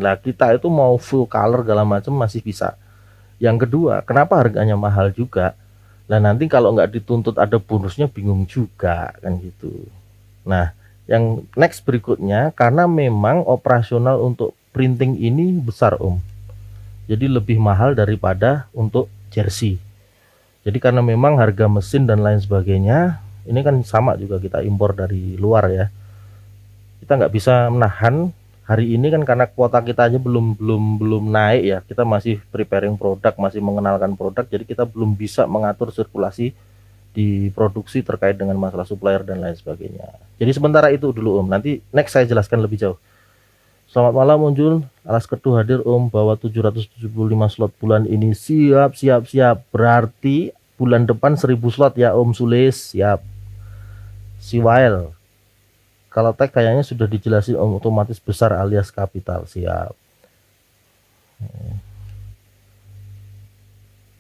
Nah, kita itu mau full color segala macam masih bisa. Yang kedua, kenapa harganya mahal juga? Nah, nanti kalau nggak dituntut ada bonusnya bingung juga kan gitu. Nah, yang next berikutnya, karena memang operasional untuk printing ini besar Om. Jadi lebih mahal daripada untuk jersey. Jadi karena memang harga mesin dan lain sebagainya, ini kan sama juga kita impor dari luar ya. Kita nggak bisa menahan hari ini kan karena kuota kita aja belum naik ya. Kita masih preparing produk, masih mengenalkan produk, jadi kita belum bisa mengatur sirkulasi di produksi terkait dengan masalah supplier dan lain sebagainya. Jadi sementara itu dulu Om. Nanti next saya jelaskan lebih jauh. Selamat malam Onjul, Alas Ketu hadir Om, bawa 775 slot bulan ini. Siap. Berarti bulan depan 1000 slot ya Om Sulis. Siap. Si Wail, kalau tag kayaknya sudah dijelasin Om, otomatis besar alias kapital. Siap.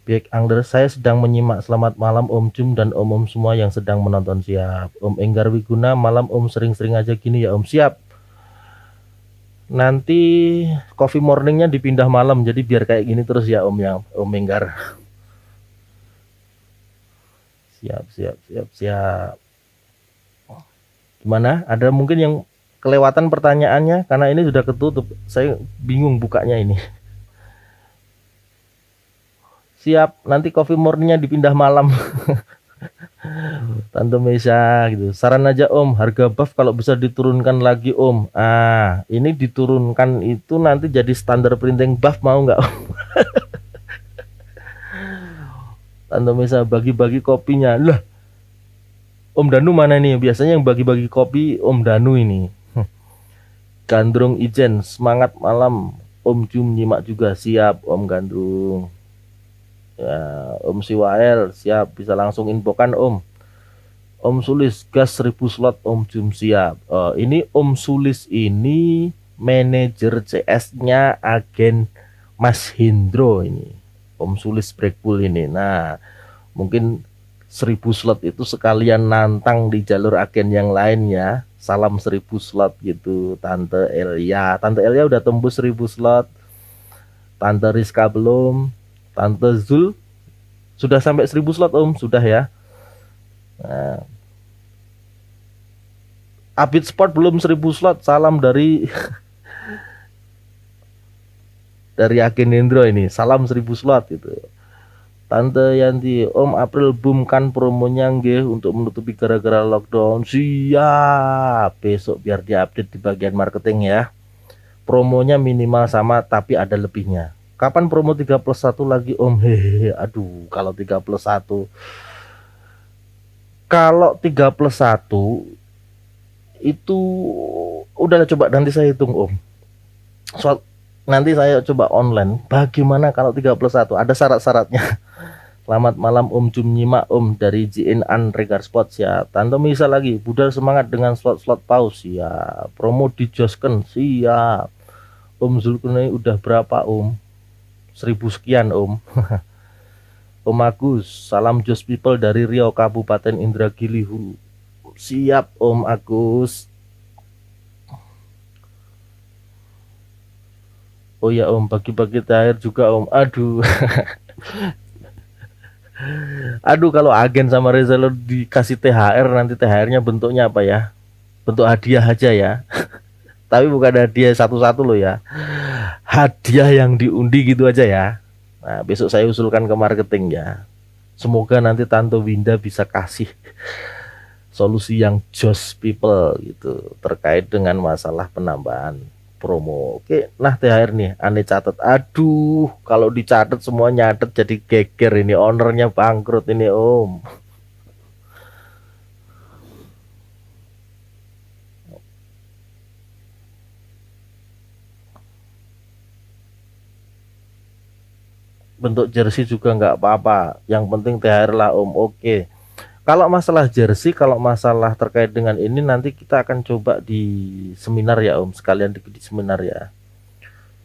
Baik Angler, saya sedang menyimak. Selamat malam Om Jum dan Om semua yang sedang menonton. Siap. Om Enggar Wiguna, malam Om, sering-sering aja gini ya Om. Siap. Nanti coffee morningnya dipindah malam, jadi biar kayak gini terus ya Om yang Om Enggar. Siap. Gimana? Ada mungkin yang kelewatan pertanyaannya karena ini sudah ketutup. Saya bingung bukanya ini. Siap, nanti coffee morningnya dipindah malam. Tante Mesa gitu. Saran aja Om, harga buff kalau bisa diturunkan lagi Om. Ini diturunkan itu nanti jadi standar printing buff, mau nggak Om? Tante Mesa bagi-bagi kopinya. Lah, Om Danu mana nih? Biasanya yang bagi-bagi kopi Om Danu ini. Gandrung Ijen, semangat malam. Om Jum nyimak juga. Siap Om Gandrung. Ya, Om Siwael siap, bisa langsung infokan Om. Om Sulis gas 1000 slot Om Jum siap. Ini Om Sulis ini manajer CS-nya agen Mas Hindro ini. Om Sulis Breakpool ini. Nah, mungkin 1000 slot itu sekalian nantang di jalur agen yang lain ya. Salam 1000 slot gitu Tante Elia. Tante Elia udah tembus 1000 slot. Tante Rizka belum. Tante Zul sudah sampai 1000 slot Om, sudah ya. Nah, Abid Sport belum 1000 slot. Salam dari dari agen Hendro ini. Salam 1000 slot gitu. Tante Yanti, Om April boom kan promonya nggih untuk menutupi gara-gara lockdown. Siap. Besok biar diupdate di bagian marketing ya. promonya minimal sama tapi ada lebihnya. Kapan promo 3+1 lagi Om? Hehehe, aduh, kalau 3+1 itu udah, coba nanti saya hitung Om. Nanti saya coba online. Bagaimana kalau 3+1? Ada syarat-syaratnya. Selamat malam Om Jum nyimak Om dari JN Regard Spot ya. Tante Misa lagi. Budal semangat dengan slot-slot paus ya. Promo dijosken siap. Om Zulkarnain udah berapa Om? 1000 sekian Om. Om Agus, salam Jos People dari Riau Kabupaten Indragiri Hulu. Siap Om Agus. Oh ya Om, bagi-bagi THR juga Om. Aduh. Aduh, kalau agen sama reseller dikasih THR, nanti THR-nya bentuknya apa ya? Bentuk hadiah aja ya. Tapi bukan hadiah satu-satu loh ya. Hadiah yang diundi gitu aja ya. Nah, besok saya usulkan ke marketing ya. Semoga nanti Tante Winda bisa kasih solusi yang Jos People gitu terkait dengan masalah penambahan promo. Oke, nah THR nih, aneh catat. Aduh, kalau dicatat semua nyatet jadi geger ini, ownernya bangkrut ini Om. Bentuk jersey juga nggak apa-apa, yang penting THR lah Om. Oke. Kalau masalah jersey, kalau masalah terkait dengan ini nanti kita akan coba di seminar ya Om, sekalian di seminar ya.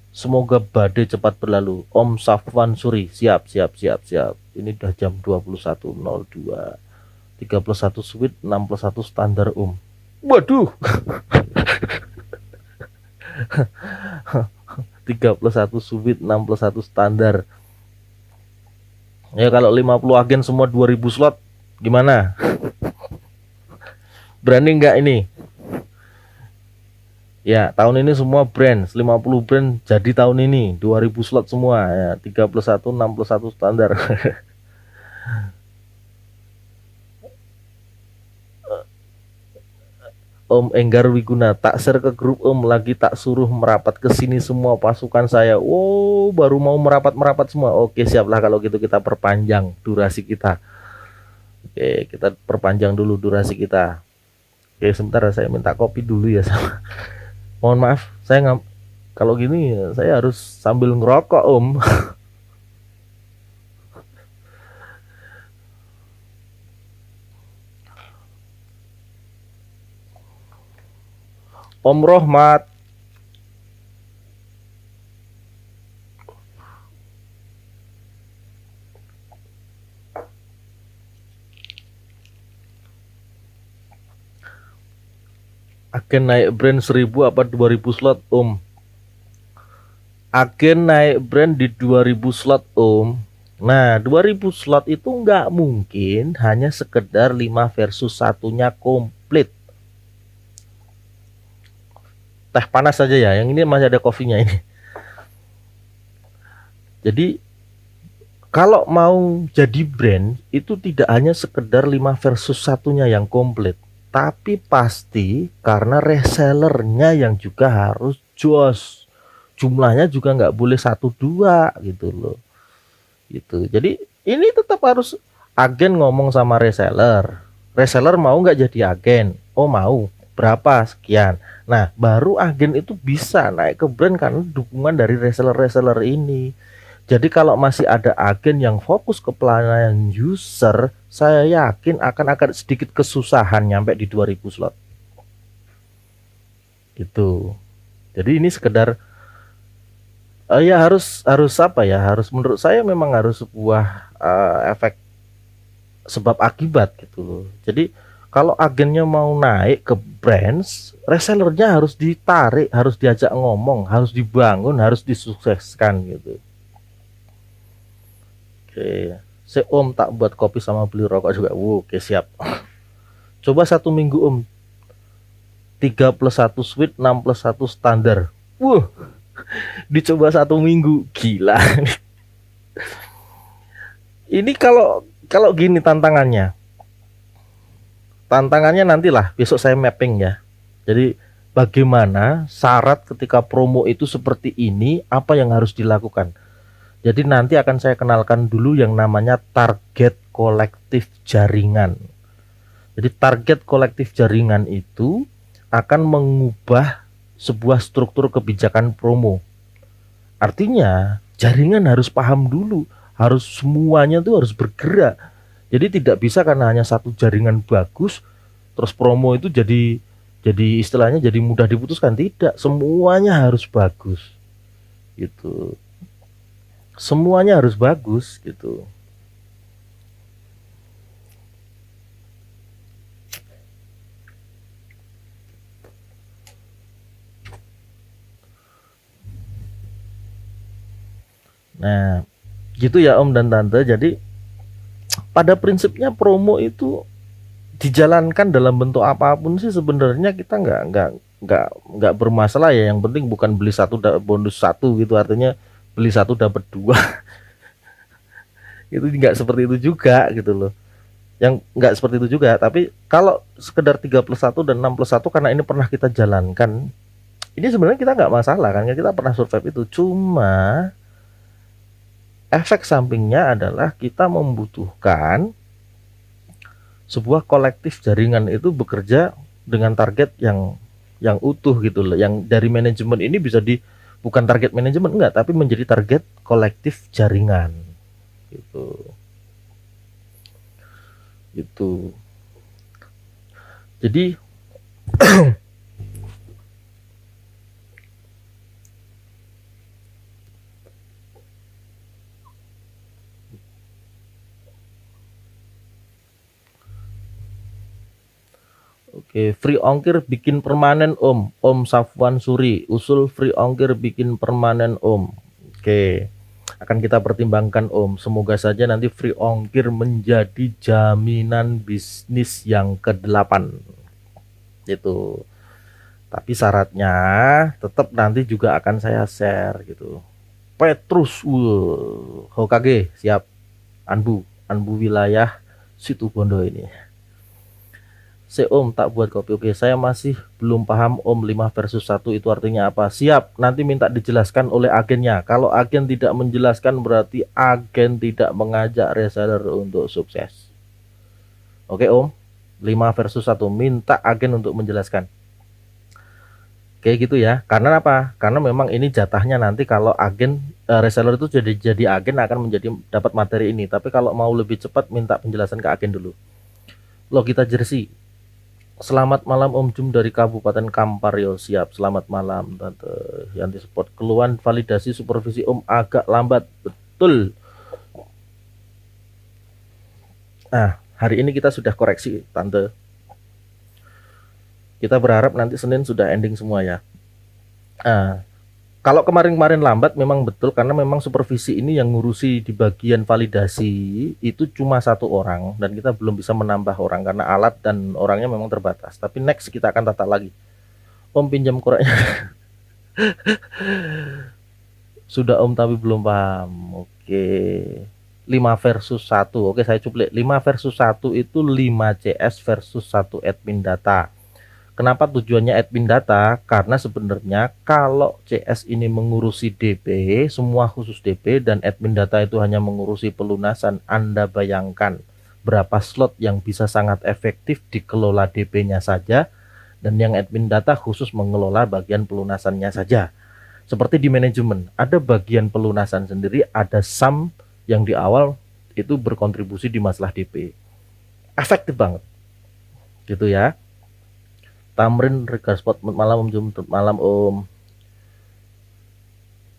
Semoga badai cepat berlalu. Om Safwan Suri, siap, siap, siap, siap. Ini udah jam 21.02. 3+1 sweet, 6+1 standar Om. Waduh. 3+1 sweet, 6+1 standar. Ya kalau 50 agen semua 2000 slot, gimana? Berani nggak ini? Ya, tahun ini semua brand, 50 brand jadi tahun ini, 2000 slot semua ya, 3+1, 6+1 standar. Om Enggar Wiguna, tak share ke grup Om, lagi tak suruh merapat ke sini semua pasukan saya. Wow, baru mau merapat semua. Oke, siaplah kalau gitu kita perpanjang durasi kita. Oke, kita perpanjang dulu durasi kita. Oke, sebentar saya minta kopi dulu ya sama. Mohon maaf, saya nggak, kalau gini saya harus sambil ngerokok Om. Om Rohmat, agen naik brand 1000 apa 2000 slot Om? Agen naik brand di 2000 slot Om. Nah, 2000 slot itu nggak mungkin hanya sekedar 5 versus satunya komplit. Teh panas saja ya, yang ini masih ada kopinya ini. Jadi kalau mau jadi brand itu tidak hanya sekedar 5 versus satunya yang komplit, tapi pasti karena resellernya yang juga harus jos. Jumlahnya juga nggak boleh 1-2 gitu loh. Gitu. Jadi ini tetap harus agen ngomong sama reseller. Reseller mau nggak jadi agen? Oh mau. Berapa? Sekian. Nah, baru agen itu bisa naik ke brand karena dukungan dari reseller-reseller ini. Jadi kalau masih ada agen yang fokus ke pelayanan user, saya yakin akan sedikit kesusahan nyampe di 2000 slot. Gitu. Jadi ini sekedar ya harus apa ya? Harus, menurut saya memang harus sebuah efek sebab akibat gitu loh. Jadi kalau agennya mau naik ke brands, resellernya harus ditarik, harus diajak ngomong, harus dibangun, harus disukseskan gitu. Oke, Om tak buat kopi sama beli rokok juga. Oke, siap. Coba 1 minggu Om. 3+1 sweet, 6+1 standar. Dicoba 1 minggu, gila. Ini kalau gini tantangannya nantilah besok saya mapping ya. Jadi bagaimana syarat ketika promo itu seperti ini, apa yang harus dilakukan. Jadi nanti akan saya kenalkan dulu yang namanya target kolektif jaringan. Jadi target kolektif jaringan itu akan mengubah sebuah struktur kebijakan promo. Artinya jaringan harus paham dulu, harus semuanya tuh harus bergerak. Jadi tidak bisa karena hanya satu jaringan bagus terus promo itu jadi istilahnya jadi mudah diputuskan. Tidak, semuanya harus bagus gitu. Semuanya harus bagus gitu. Nah, gitu ya Om dan Tante. Jadi pada prinsipnya promo itu dijalankan dalam bentuk apapun sih sebenarnya kita nggak bermasalah ya. Yang penting bukan beli satu bonus satu gitu, artinya beli satu dapat dua. Itu nggak seperti itu juga gitu loh. Yang nggak seperti itu juga, tapi kalau sekedar 3+1 dan 6+1 karena ini pernah kita jalankan, ini sebenarnya kita nggak masalah kan, kita pernah survive itu. Cuma efek sampingnya adalah kita membutuhkan sebuah kolektif jaringan itu bekerja dengan target yang utuh gitu loh. Yang dari manajemen ini bisa bukan target manajemen enggak, tapi menjadi target kolektif jaringan gitu. Itu. Jadi oke, free ongkir bikin permanen Om. Om Safwan Suri, usul free ongkir bikin permanen Om. Oke, akan kita pertimbangkan Om. Semoga saja nanti free ongkir menjadi jaminan bisnis yang ke-8. Itu. Tapi syaratnya tetap nanti juga akan saya share gitu. Petrus, Hokage, siap. Anbu wilayah Situ Bondo ini. Om tak buat kopi. Oke, saya masih belum paham Om 5+1 itu artinya apa. Siap, nanti minta dijelaskan oleh agennya. Kalau agen tidak menjelaskan berarti agen tidak mengajak reseller untuk sukses. Oke Om, 5+1 minta agen untuk menjelaskan. Oke gitu ya. Karena apa? Karena memang ini jatahnya nanti kalau agen reseller itu jadi agen akan menjadi dapat materi ini. Tapi kalau mau lebih cepat minta penjelasan ke agen dulu. Logita Jersey. Selamat malam Om Jum dari Kabupaten Kampar. Yo, siap. Selamat malam Tante Yanti Sport. Keluhan validasi supervisi Om agak lambat. Betul. Nah, hari ini kita sudah koreksi Tante. Kita berharap nanti Senin sudah ending semua ya. Nah, kalau kemarin-kemarin lambat memang betul karena memang supervisi ini yang ngurusi di bagian validasi itu cuma satu orang dan kita belum bisa menambah orang karena alat dan orangnya memang terbatas. Tapi next kita akan tata lagi. Om pinjam koreknya. Sudah Om tapi belum paham. Oke. 5+1. Oke, saya cuplik. 5+1 itu 5 CS versus 1 admin data. Kenapa tujuannya admin data? Karena sebenarnya kalau CS ini mengurusi DP, semua khusus DP, dan admin data itu hanya mengurusi pelunasan. Anda bayangkan berapa slot yang bisa sangat efektif dikelola DP-nya saja, dan yang admin data khusus mengelola bagian pelunasannya saja. Seperti di manajemen, ada bagian pelunasan sendiri, ada SAM yang di awal itu berkontribusi di masalah DP. Efektif banget. Gitu ya. Tamrin Regarspot malam Om. Malam Om.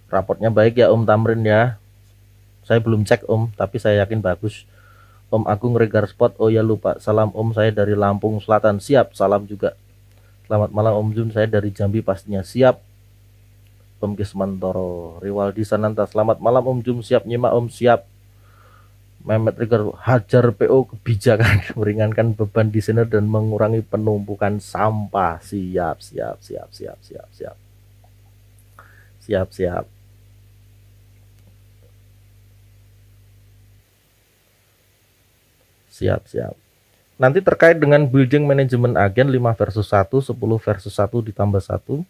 Raportnya baik ya Om Tamrin ya. Saya belum cek Om, tapi saya yakin bagus. Om Agung Regarspot. Oh ya lupa. Salam Om, saya dari Lampung Selatan. Siap, salam juga. Selamat malam Om Jun, saya dari Jambi pastinya. Siap. Om Gismantoro, Riwaldi Sananta. Selamat malam Om Jum, siap nyimak Om, siap. Mehmet Rigar, hajar PO kebijakan meringankan beban desainer dan mengurangi penumpukan sampah. Siap. Siap. Nanti terkait dengan building manajemen agen 5 versus 1, 10 versus 1 ditambah 1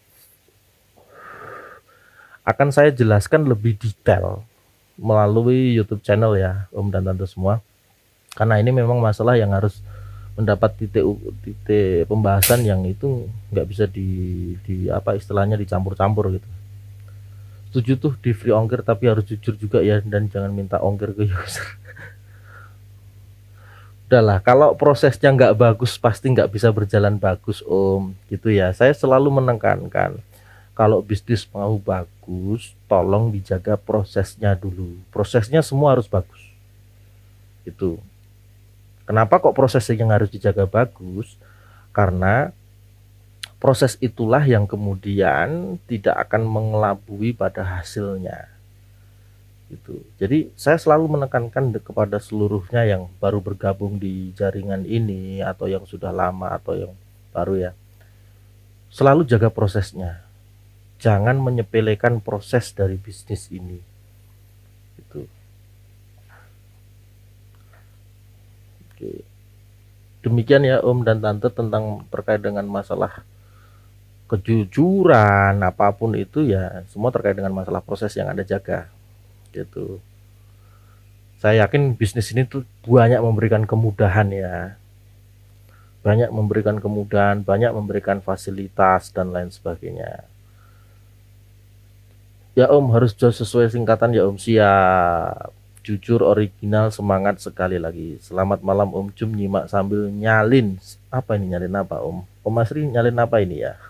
akan saya jelaskan lebih detail melalui YouTube channel ya Om dan Tante semua. Karena ini memang masalah yang harus mendapat titik pembahasan yang itu nggak bisa di apa istilahnya dicampur-campur gitu. Setuju tuh di free ongkir, tapi harus jujur juga ya, dan jangan minta ongkir ke user. Udahlah, kalau prosesnya nggak bagus pasti nggak bisa berjalan bagus Om, gitu ya. Saya selalu menekankan kalau bisnis mau bagus, tolong dijaga prosesnya dulu. Prosesnya semua harus bagus. Itu. Kenapa kok prosesnya yang harus dijaga bagus? Karena proses itulah yang kemudian tidak akan mengelabui pada hasilnya. Gitu. Jadi saya selalu menekankan kepada seluruhnya yang baru bergabung di jaringan ini atau yang sudah lama atau yang baru ya, selalu jaga prosesnya. Jangan menyepelekan proses dari bisnis ini. Gitu. Oke. Demikian ya Om dan Tante tentang terkait dengan masalah kejujuran apapun itu ya, semua terkait dengan masalah proses yang Anda jaga. Gitu. Saya yakin bisnis ini tuh banyak memberikan kemudahan ya, banyak memberikan kemudahan, banyak memberikan fasilitas dan lain sebagainya ya Om. Harus sesuai singkatan ya Om. Siap, jujur, original, semangat. Sekali lagi selamat malam Om Jum, nyimak sambil nyalin. Apa ini, nyalin apa Om? Om Asri nyalin apa ini ya?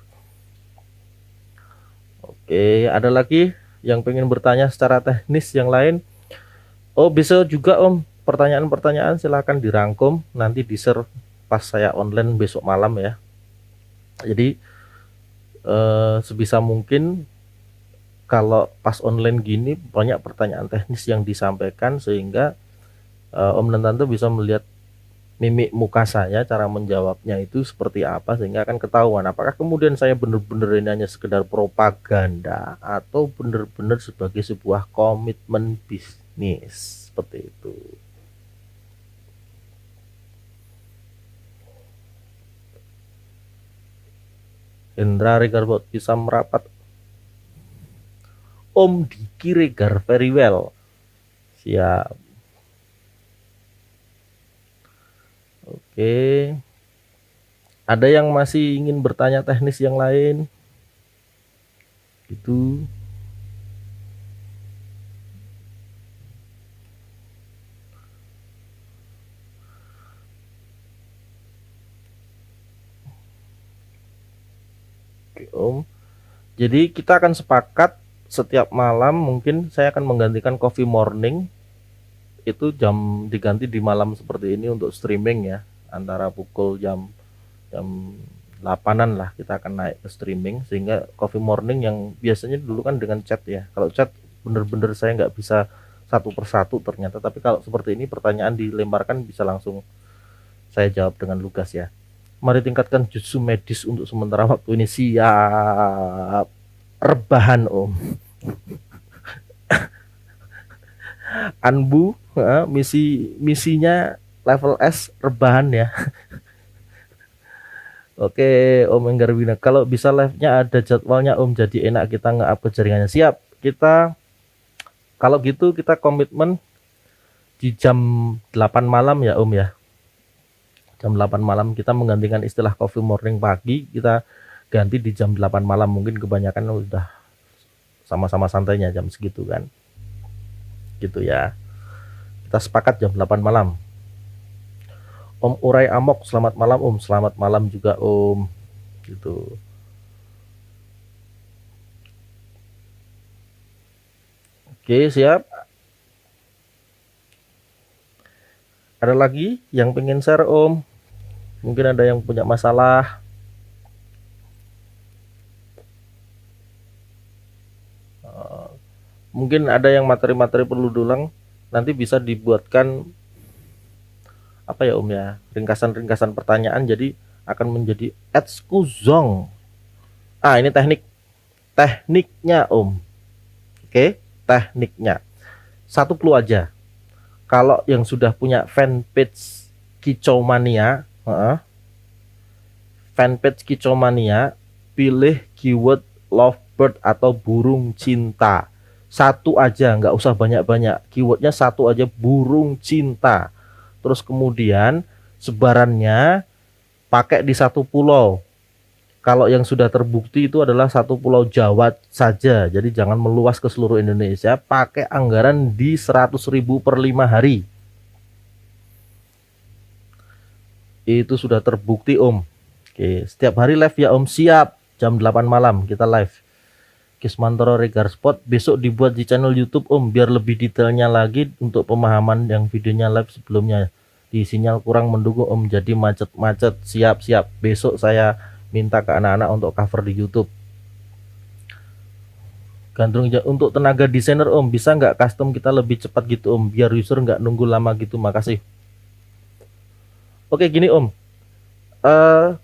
Oke, ada lagi yang pengen bertanya secara teknis yang lain? Oh, bisa juga Om, pertanyaan-pertanyaan silahkan dirangkum, nanti di-share pas saya online besok malam ya. Jadi sebisa mungkin kalau pas online gini banyak pertanyaan teknis yang disampaikan, sehingga Om dan Tante bisa melihat mimik muka saya, cara menjawabnya itu seperti apa, sehingga akan ketahuan apakah kemudian saya benar-benar ini hanya sekedar propaganda atau benar-benar sebagai sebuah komitmen bisnis, seperti itu. Hendra Regar bisa merapat. Om Diki Regar very well. Siap. Oke. Ada yang masih ingin bertanya teknis yang lain? Gitu. Oke, Om. Jadi kita akan sepakat setiap malam mungkin saya akan menggantikan coffee morning. Itu jam diganti di malam seperti ini untuk streaming ya, antara pukul jam 8-an lah kita akan naik ke streaming, sehingga coffee morning yang biasanya dulu kan dengan chat ya, kalau chat bener-bener saya nggak bisa satu persatu ternyata, tapi kalau seperti ini pertanyaan dilemparkan bisa langsung saya jawab dengan lugas ya. Mari tingkatkan jutsu medis untuk sementara waktu ini. Siap. Rebahan Om. Anbu misinya level S, rebahan ya. Oke Om Enggar Wina, kalau bisa live-nya ada jadwalnya Om, jadi enak kita nge-upload jaringannya. Siap, kita kalau gitu kita komitmen di jam 8 malam ya Om ya. Jam 8 malam kita menggantikan istilah coffee morning pagi, kita ganti di jam 8 malam. Mungkin kebanyakan udah sama-sama santainya jam segitu kan. Gitu ya. Kita sepakat jam 8 malam. Om Urai Amok, selamat malam Om. Selamat malam juga Om. Gitu. Oke, siap. Ada lagi yang pengen share Om? Mungkin ada yang punya masalah. Mungkin ada yang materi-materi perlu diulang, nanti bisa dibuatkan apa ya Om ya, ringkasan-ringkasan pertanyaan, jadi akan menjadi etskuzong. Ini tekniknya Om. Oke, tekniknya satu clue aja. Kalau yang sudah punya fanpage Kicau Mania Heeh. Fanpage Kicomania, pilih keyword lovebird atau burung cinta. Satu aja, nggak usah banyak-banyak. Keywordnya satu aja, burung cinta. Terus kemudian sebarannya pakai di satu pulau. Kalau yang sudah terbukti itu adalah satu pulau Jawa saja. Jadi jangan meluas ke seluruh Indonesia. Pakai anggaran di 100.000 per 5 hari. Itu sudah terbukti Om. Oke, setiap hari live ya Om. Siap, jam 8 malam kita live. Kismantoro Regar Spot besok dibuat di channel YouTube Om, biar lebih detailnya lagi untuk pemahaman yang videonya live sebelumnya. Di sinyal kurang mendukung Om, jadi macet-macet. Siap-siap, besok saya minta ke anak-anak untuk cover di YouTube. Gantung untuk tenaga desainer Om, bisa nggak custom kita lebih cepat gitu Om, biar user nggak nunggu lama gitu. Makasih. Oke gini Om,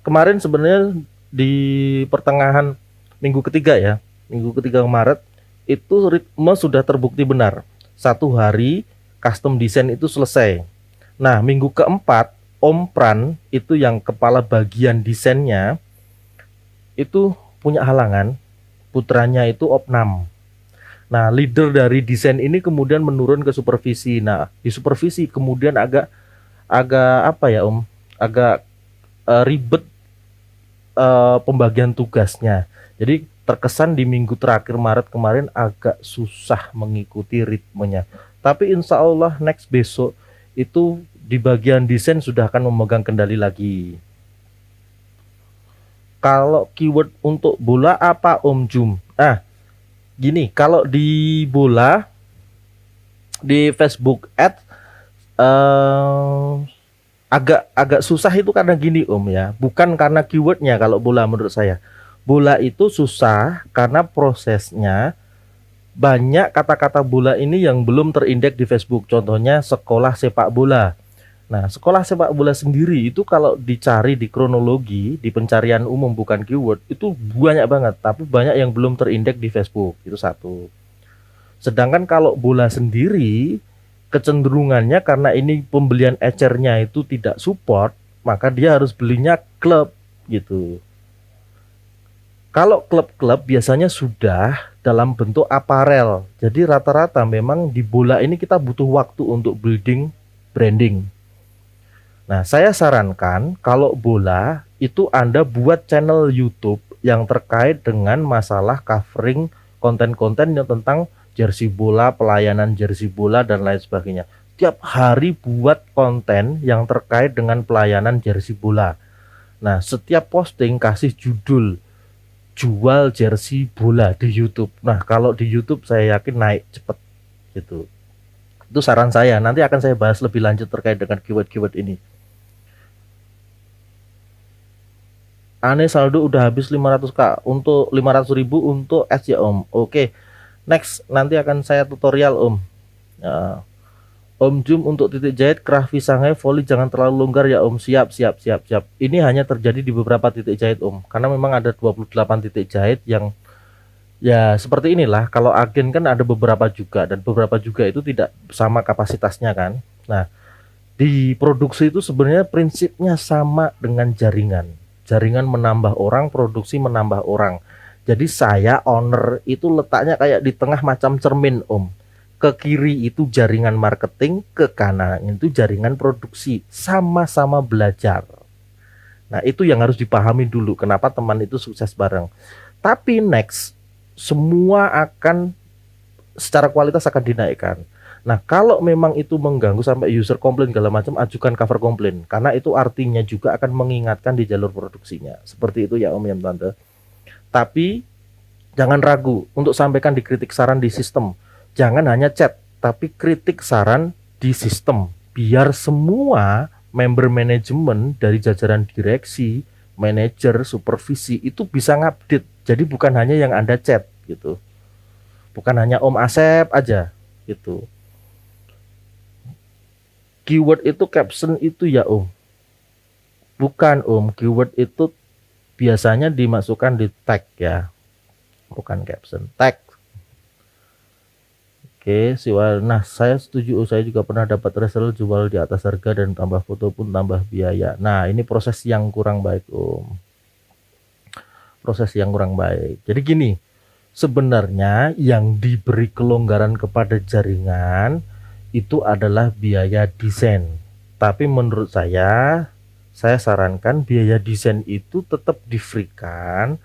kemarin sebenarnya di pertengahan minggu ketiga ya, minggu ketiga Maret itu ritme sudah terbukti benar. Satu hari custom desain itu selesai. Nah minggu keempat Om Pran itu yang kepala bagian desainnya itu punya halangan, putranya itu opnam. Nah leader dari desain ini kemudian menurun ke supervisi. Nah di supervisi kemudian agak apa ya Om, agak ribet pembagian tugasnya. Jadi terkesan di minggu terakhir Maret kemarin agak susah mengikuti ritmenya. Tapi insya Allah next besok itu di bagian desain sudah akan memegang kendali lagi. Kalau keyword untuk bola apa Om Jum? Nah gini, kalau di bola di Facebook Ads agak susah itu karena gini Om ya, bukan karena keywordnya. Kalau bola menurut saya, bola itu susah karena prosesnya banyak kata-kata bola ini yang belum terindeks di Facebook. Contohnya sekolah sepak bola. Nah sekolah sepak bola sendiri itu kalau dicari di kronologi di pencarian umum bukan keyword itu banyak banget, tapi banyak yang belum terindeks di Facebook. Itu satu. Sedangkan kalau bola sendiri kecenderungannya karena ini pembelian ecernya itu tidak support, maka dia harus belinya klub gitu. Kalau klub-klub biasanya sudah dalam bentuk aparel. Jadi rata-rata memang di bola ini kita butuh waktu untuk building branding. Nah, saya sarankan kalau bola itu Anda buat channel YouTube yang terkait dengan masalah covering konten-konten yang tentang jersey bola, pelayanan jersey bola dan lain sebagainya. Tiap hari buat konten yang terkait dengan pelayanan jersey bola. Nah, setiap posting kasih judul jual jersey bola di YouTube. Nah, kalau di YouTube saya yakin naik cepet gitu. Itu saran saya. Nanti akan saya bahas lebih lanjut terkait dengan keyword-keyword ini. Aneh saldo udah habis 500k untuk 500.000 untuk ads ya Om. Oke, next nanti akan saya tutorial Om. Ya. Om Jum untuk titik jahit kerah pisangnya volley jangan terlalu longgar ya Om. Siap. Ini hanya terjadi di beberapa titik jahit Om, karena memang ada 28 titik jahit yang ya seperti inilah. Kalau agen kan ada beberapa juga, dan beberapa juga itu tidak sama kapasitasnya kan. Nah di produksi itu sebenarnya prinsipnya sama dengan jaringan menambah orang, produksi menambah orang. Jadi saya owner itu letaknya kayak di tengah macam cermin Om. Ke kiri itu jaringan marketing, ke kanan itu jaringan produksi. Sama-sama belajar. Nah itu yang harus dipahami dulu kenapa teman itu sukses bareng. Tapi next semua akan secara kualitas akan dinaikkan. Nah kalau memang itu mengganggu sampai user komplain segala macam, ajukan cover komplain, karena itu artinya juga akan mengingatkan di jalur produksinya. Seperti itu ya Om ya Tante. Tapi jangan ragu untuk sampaikan di kritik saran di sistem. Jangan hanya chat, tapi kritik saran di sistem, biar semua member manajemen dari jajaran direksi, manajer, supervisi itu bisa ngupdate. Jadi bukan hanya yang Anda chat gitu, bukan hanya Om Asep aja gitu. Keyword itu caption itu ya Om, bukan Om. Keyword itu biasanya dimasukkan di tag ya, bukan caption, tag. Oke, nah saya setuju. Saya juga pernah dapat reseller jual di atas harga dan tambah foto pun tambah biaya. Nah, ini proses yang kurang baik, Om. Proses yang kurang baik. Jadi gini, sebenarnya yang diberi kelonggaran kepada jaringan itu adalah biaya desain. Tapi menurut saya sarankan biaya desain itu tetap di-free-kan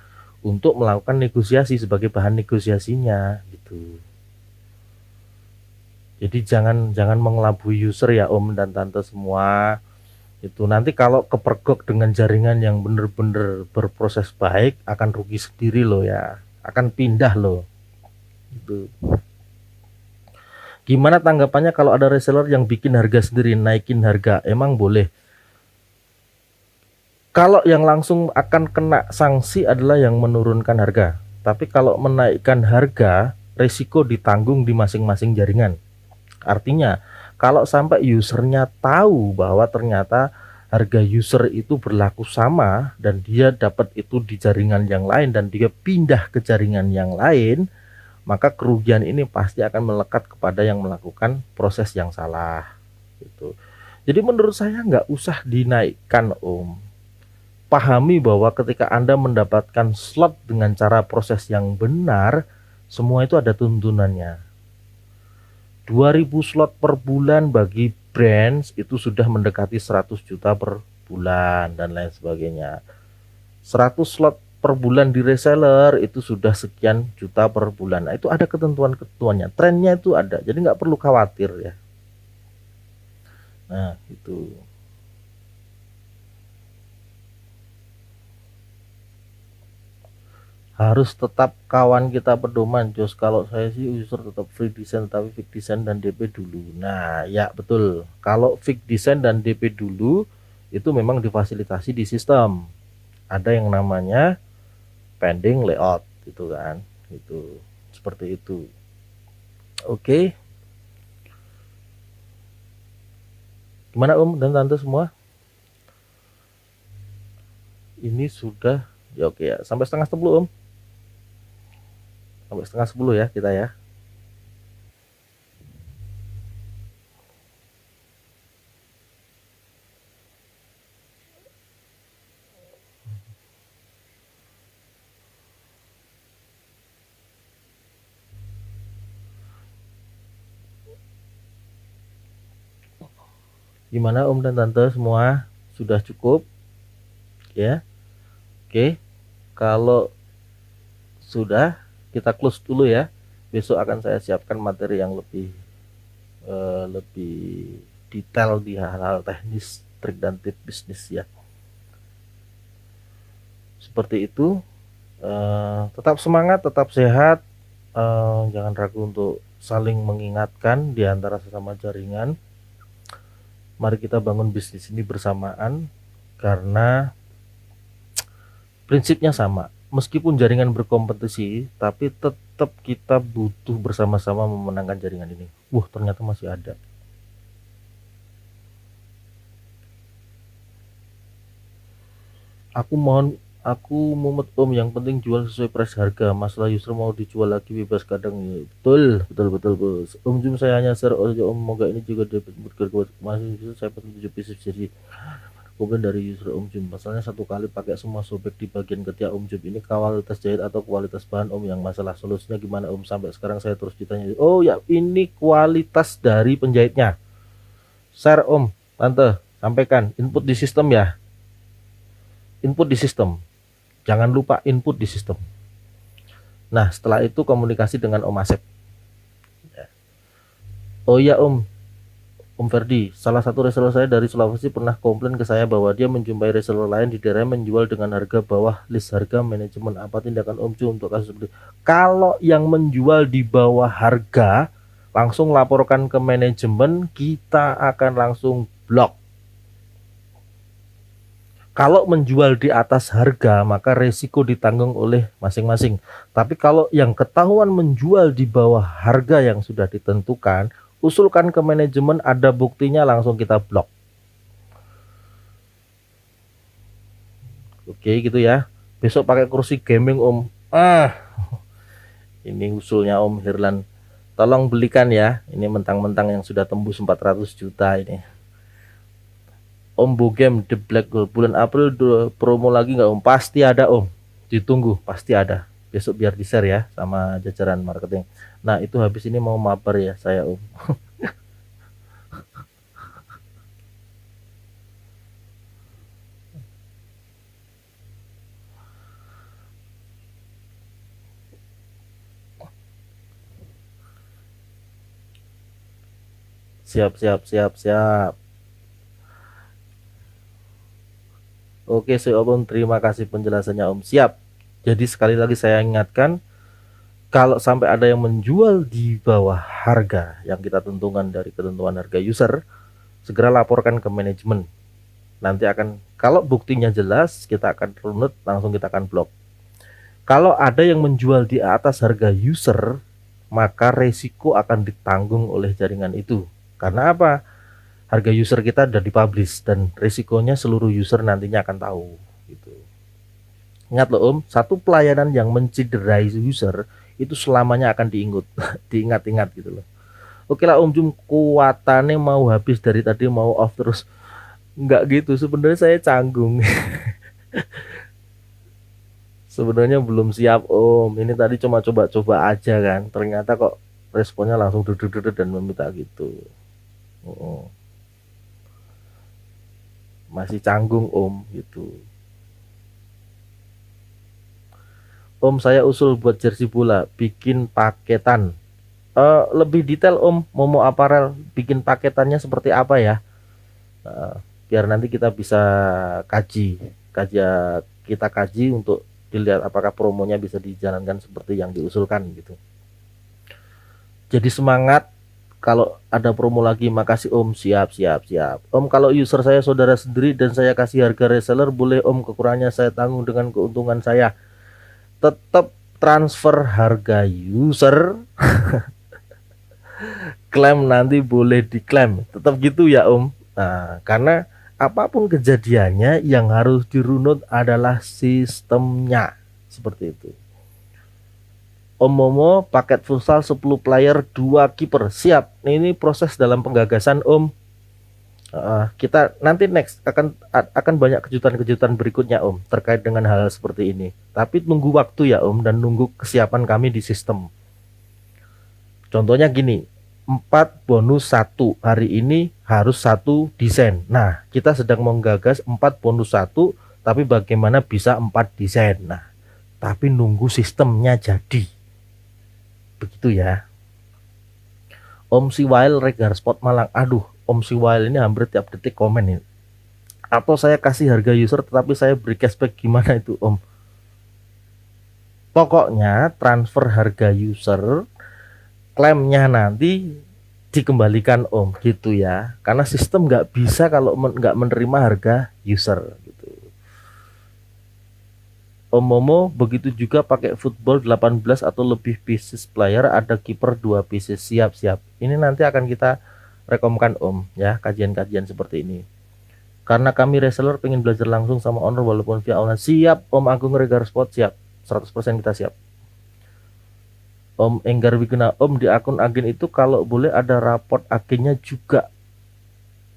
untuk melakukan negosiasi sebagai bahan negosiasinya gitu. Jadi jangan mengelabui user ya Om dan Tante semua. Itu nanti kalau kepergok dengan jaringan yang benar-benar berproses baik akan rugi sendiri loh ya. Akan pindah loh. Gitu. Gimana tanggapannya kalau ada reseller yang bikin harga sendiri, naikin harga? Emang boleh? Kalau yang langsung akan kena sanksi adalah yang menurunkan harga. Tapi kalau menaikkan harga, resiko ditanggung di masing-masing jaringan. Artinya, kalau sampai usernya tahu bahwa ternyata harga user itu berlaku sama dan dia dapat itu di jaringan yang lain dan dia pindah ke jaringan yang lain, maka kerugian ini pasti akan melekat kepada yang melakukan proses yang salah. Gitu. Jadi menurut saya nggak usah dinaikkan Om. Pahami bahwa ketika Anda mendapatkan slot dengan cara proses yang benar, semua itu ada tuntunannya. 2000 slot per bulan bagi brands itu sudah mendekati 100 juta per bulan dan lain sebagainya. 100 slot per bulan di reseller itu sudah sekian juta per bulan. Nah, itu ada ketentuan-ketentuannya, trennya itu ada, jadi nggak perlu khawatir ya. Nah itu. Harus tetap kawan kita pedoman Jos. Kalau saya sih user tetap free design tapi fix design dan DP dulu. Nah ya betul, kalau fix design dan DP dulu itu memang difasilitasi di sistem, ada yang namanya pending layout gitu kan, itu seperti itu. Oke, gimana Om dan Tante semua? Ini sudah ya, oke ya, sampai setengah 10 Om, sampai setengah 10 ya kita ya. Gimana Om dan Tante semua, sudah cukup ya? Oke, kalau sudah kita close dulu ya. Besok akan saya siapkan materi yang lebih detail di hal-hal teknis, trik dan tip bisnis ya. Seperti itu. Tetap semangat, tetap sehat. Jangan ragu untuk saling mengingatkan di antara sesama jaringan. Mari kita bangun bisnis ini bersamaan karena prinsipnya sama. Meskipun jaringan berkompetisi, tapi tetap kita butuh bersama-sama memenangkan jaringan ini. Ternyata masih ada. Aku mumet Om, yang penting jual sesuai price harga. Masalah user mau dijual lagi bebas kadang ya. Betul bos. Om Jum saya hanya share Om, moga ini juga dapat masih saya 7 pieces jadi komplain dari user Om Jum. Masalahnya satu kali pakai semua sobek di bagian ketiak Om Jum. Ini kualitas jahit atau kualitas bahan Om yang masalah, solusinya gimana Om? Sampai sekarang saya terus ditanya. Oh ya, ini kualitas dari penjahitnya. Share Om, Tante, sampaikan input di sistem ya. Input di sistem. Jangan lupa input di sistem. Nah, setelah itu komunikasi dengan Om Asep. Oh iya Om Ferdi, salah satu reseller saya dari Sulawesi pernah komplain ke saya bahwa dia menjumpai reseller lain di daerah menjual dengan harga bawah list harga manajemen. Apa tindakan Om Ju untuk kasus seperti itu? Kalau yang menjual di bawah harga, langsung laporkan ke manajemen, kita akan langsung blok. Kalau menjual di atas harga, maka resiko ditanggung oleh masing-masing. Tapi kalau yang ketahuan menjual di bawah harga yang sudah ditentukan, usulkan ke manajemen, ada buktinya, langsung kita blok. Oke gitu ya. Besok pakai kursi gaming Om. Ini usulnya Om Hirlan. Tolong belikan ya. Ini mentang-mentang yang sudah tembus 400 juta ini. Om Bogem The Black Gold bulan April promo lagi nggak Om? Pasti ada Om. Ditunggu, pasti ada. Besok biar di-share ya sama jajaran marketing. Nah, itu habis ini mau mabar ya saya Om. Siap, siap, siap, siap. Oke, Om, terima kasih penjelasannya Om. Siap. Jadi sekali lagi saya ingatkan, kalau sampai ada yang menjual di bawah harga yang kita tentukan dari ketentuan harga user, segera laporkan ke manajemen. Nanti akan, kalau buktinya jelas, kita akan runut, langsung kita akan blok. Kalau ada yang menjual di atas harga user, maka resiko akan ditanggung oleh jaringan itu. Karena apa? Harga user kita sudah dipublish dan resikonya seluruh user nantinya akan tahu gitu. Ingat loh Om, satu pelayanan yang menciderai user itu selamanya akan diingat-ingat gitu loh. Oke lah Om Jum, kuatannya mau habis dari tadi mau off terus. Enggak gitu, sebenarnya saya canggung. Sebenarnya belum siap Om. Ini tadi cuma coba-coba aja kan. Ternyata kok responnya langsung duduk dan meminta gitu. Oh. Masih canggung Om gitu. Om, saya usul buat jersey bola, bikin paketan. Lebih detail Om, Momo Apparel bikin paketannya seperti apa ya? Biar nanti kita bisa kita kaji untuk dilihat apakah promonya bisa dijalankan seperti yang diusulkan gitu. Jadi semangat. Kalau ada promo lagi, makasih Om. Siap, siap, siap. Om, kalau user saya saudara sendiri dan saya kasih harga reseller, boleh Om, kekurangannya saya tanggung dengan keuntungan saya. Tetap transfer harga user. Klaim nanti boleh diklaim. Tetap gitu ya Om. Nah, karena apapun kejadiannya yang harus dirunut adalah sistemnya. Seperti itu. Om Momo paket futsal 10 player 2 kiper siap. Ini proses dalam penggagasan Om. Kita nanti next akan banyak kejutan-kejutan berikutnya Om terkait dengan hal seperti ini. Tapi tunggu waktu ya Om dan nunggu kesiapan kami di sistem. Contohnya gini, 4 bonus 1 hari ini harus 1 desain. Nah, kita sedang menggagas 4 bonus 1, tapi bagaimana bisa 4 desain. Nah, tapi nunggu sistemnya jadi. Begitu ya. Om Siwail Regar Spot Malang. Aduh, Om Siwail ini hampir tiap detik komen ini. Atau saya kasih harga user tetapi saya beri cashback, gimana itu Om? Pokoknya transfer harga user, klaimnya nanti dikembalikan Om gitu ya. Karena sistem nggak bisa kalau nggak menerima harga user gitu. Om Momo begitu juga pakai football 18 atau lebih pieces player, ada kiper 2 pieces. Siap. Ini nanti akan kita rekomkan Om ya, kajian-kajian seperti ini. Karena kami reseller pengen belajar langsung sama owner walaupun via online. Siap Om Agung Regar Spot, siap. 100% kita siap. Om Enggar Wiguna, Om di akun agen itu kalau boleh ada raport agennya juga.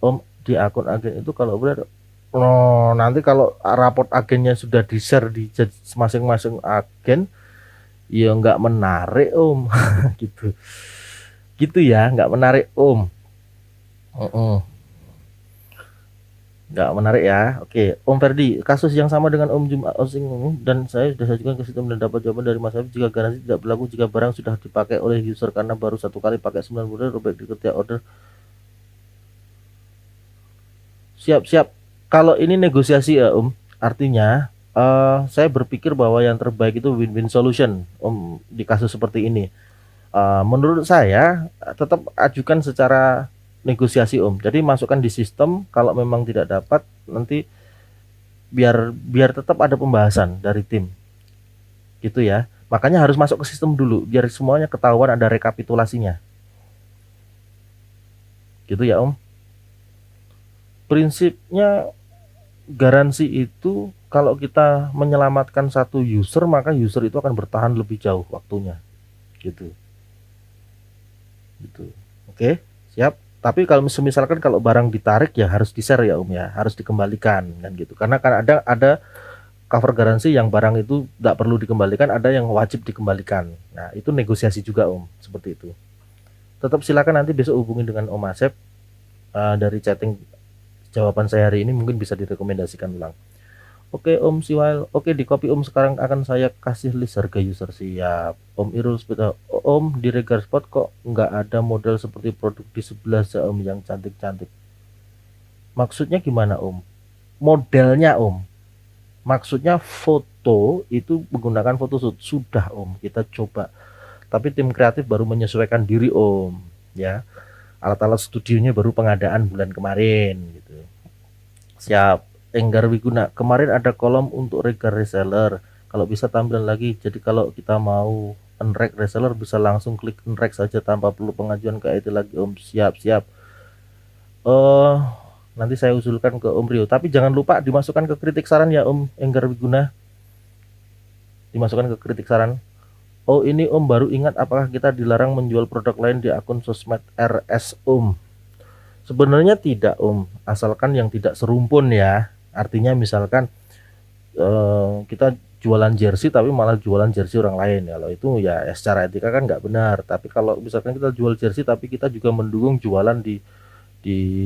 Om di akun agen itu kalau boleh ada. Oh, nanti kalau raport agennya sudah di-share di masing-masing agen, ya nggak menarik Om. gitu. Gitu ya, nggak menarik Om. Nggak menarik ya. Oke, Om Ferdi, kasus yang sama dengan Om Jum Osing dan saya sudah sajikan ke sistem dan dapat jawaban dari Mas Habib jika garansi tidak berlaku jika barang sudah dipakai oleh user karena baru 1 kali pakai 9 bulan, robek di ketika order. Siap. Kalau ini negosiasi ya Om, artinya saya berpikir bahwa yang terbaik itu win-win solution Om di kasus seperti ini. Menurut saya tetap ajukan secara negosiasi Om. Jadi masukkan di sistem, kalau memang tidak dapat nanti biar tetap ada pembahasan dari tim. Gitu ya. Makanya harus masuk ke sistem dulu biar semuanya ketahuan, ada rekapitulasinya. Gitu ya Om. Prinsipnya garansi itu kalau kita menyelamatkan satu user, maka user itu akan bertahan lebih jauh waktunya gitu. gitu. Oke, siap. Tapi kalau misalkan kalau barang ditarik ya harus di-share ya Om ya, harus dikembalikan kan gitu. Karena kan ada cover garansi yang barang itu nggak perlu dikembalikan, ada yang wajib dikembalikan. Nah, itu negosiasi juga Om, seperti itu. Tetap silakan nanti besok hubungi dengan Om Asep. Dari chatting jawaban saya hari ini mungkin bisa direkomendasikan ulang. Oke Om Siwail, oke di copy Om, sekarang akan saya kasih list harga user. Siap. Om Irul sepeda, Om di Regar Spot kok nggak ada model seperti produk di sebelah Om yang cantik-cantik. Maksudnya gimana Om? Modelnya Om. Maksudnya foto itu menggunakan photoshoot sudah Om, kita coba. Tapi tim kreatif baru menyesuaikan diri Om, ya. Alat-alat studionya baru pengadaan bulan kemarin gitu. Siap. Enggar Wiguna, kemarin ada kolom untuk Regar reseller. Kalau bisa tampilan lagi. Jadi kalau kita mau unrack reseller bisa langsung klik unrack saja tanpa perlu pengajuan ke IT lagi Om. Siap. Nanti saya usulkan ke Om Rio. Tapi jangan lupa dimasukkan ke kritik saran ya Om Enggar Wiguna. Dimasukkan ke kritik saran. Oh ini Om baru ingat, apakah kita dilarang menjual produk lain di akun sosmed RS Om? Sebenarnya tidak Om, asalkan yang tidak serumpun ya. Artinya misalkan kita jualan jersey tapi malah jualan jersey orang lain, kalau itu ya secara etika kan nggak benar. Tapi kalau misalkan kita jual jersey tapi kita juga mendukung jualan di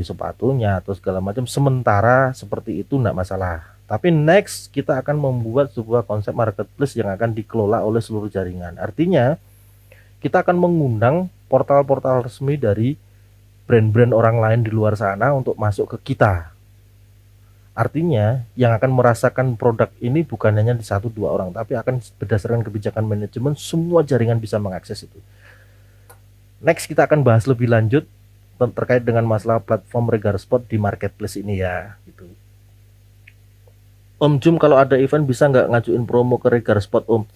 sepatunya atau segala macam, sementara seperti itu nggak masalah. Tapi next kita akan membuat sebuah konsep marketplace yang akan dikelola oleh seluruh jaringan. Artinya kita akan mengundang portal-portal resmi dari brand-brand orang lain di luar sana untuk masuk ke kita. Artinya yang akan merasakan produk ini bukan hanya di 1-2 orang, tapi akan berdasarkan kebijakan manajemen semua jaringan bisa mengakses itu. Next kita akan bahas lebih lanjut terkait dengan masalah platform Regar Spot di marketplace ini ya gitu. Om Jum, kalau ada event bisa nggak ngajuin promo ke Regar Spot Om?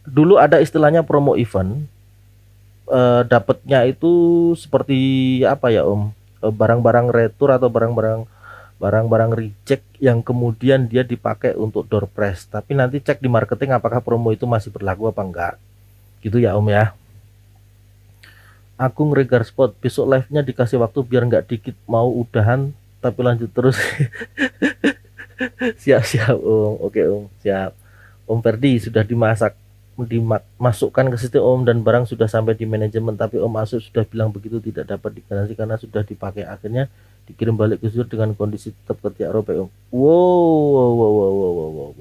Dulu ada istilahnya promo event. Dapatnya itu seperti apa ya Om, barang-barang retur atau barang-barang reject yang kemudian dia dipakai untuk door prize. Tapi nanti cek di marketing apakah promo itu masih berlaku apa enggak gitu ya Om ya. Agung Regar Spot, besok live-nya dikasih waktu biar nggak dikit, mau udahan tapi lanjut terus. Siap Om. Oke Om, siap. Om Ferdi, sudah dimasukkan ke sistem Om dan barang sudah sampai di manajemen, tapi Om Asep sudah bilang begitu tidak dapat digaransi karena sudah dipakai, akhirnya dikirim balik ke studio dengan kondisi tetap ketiak robek Om. Wow.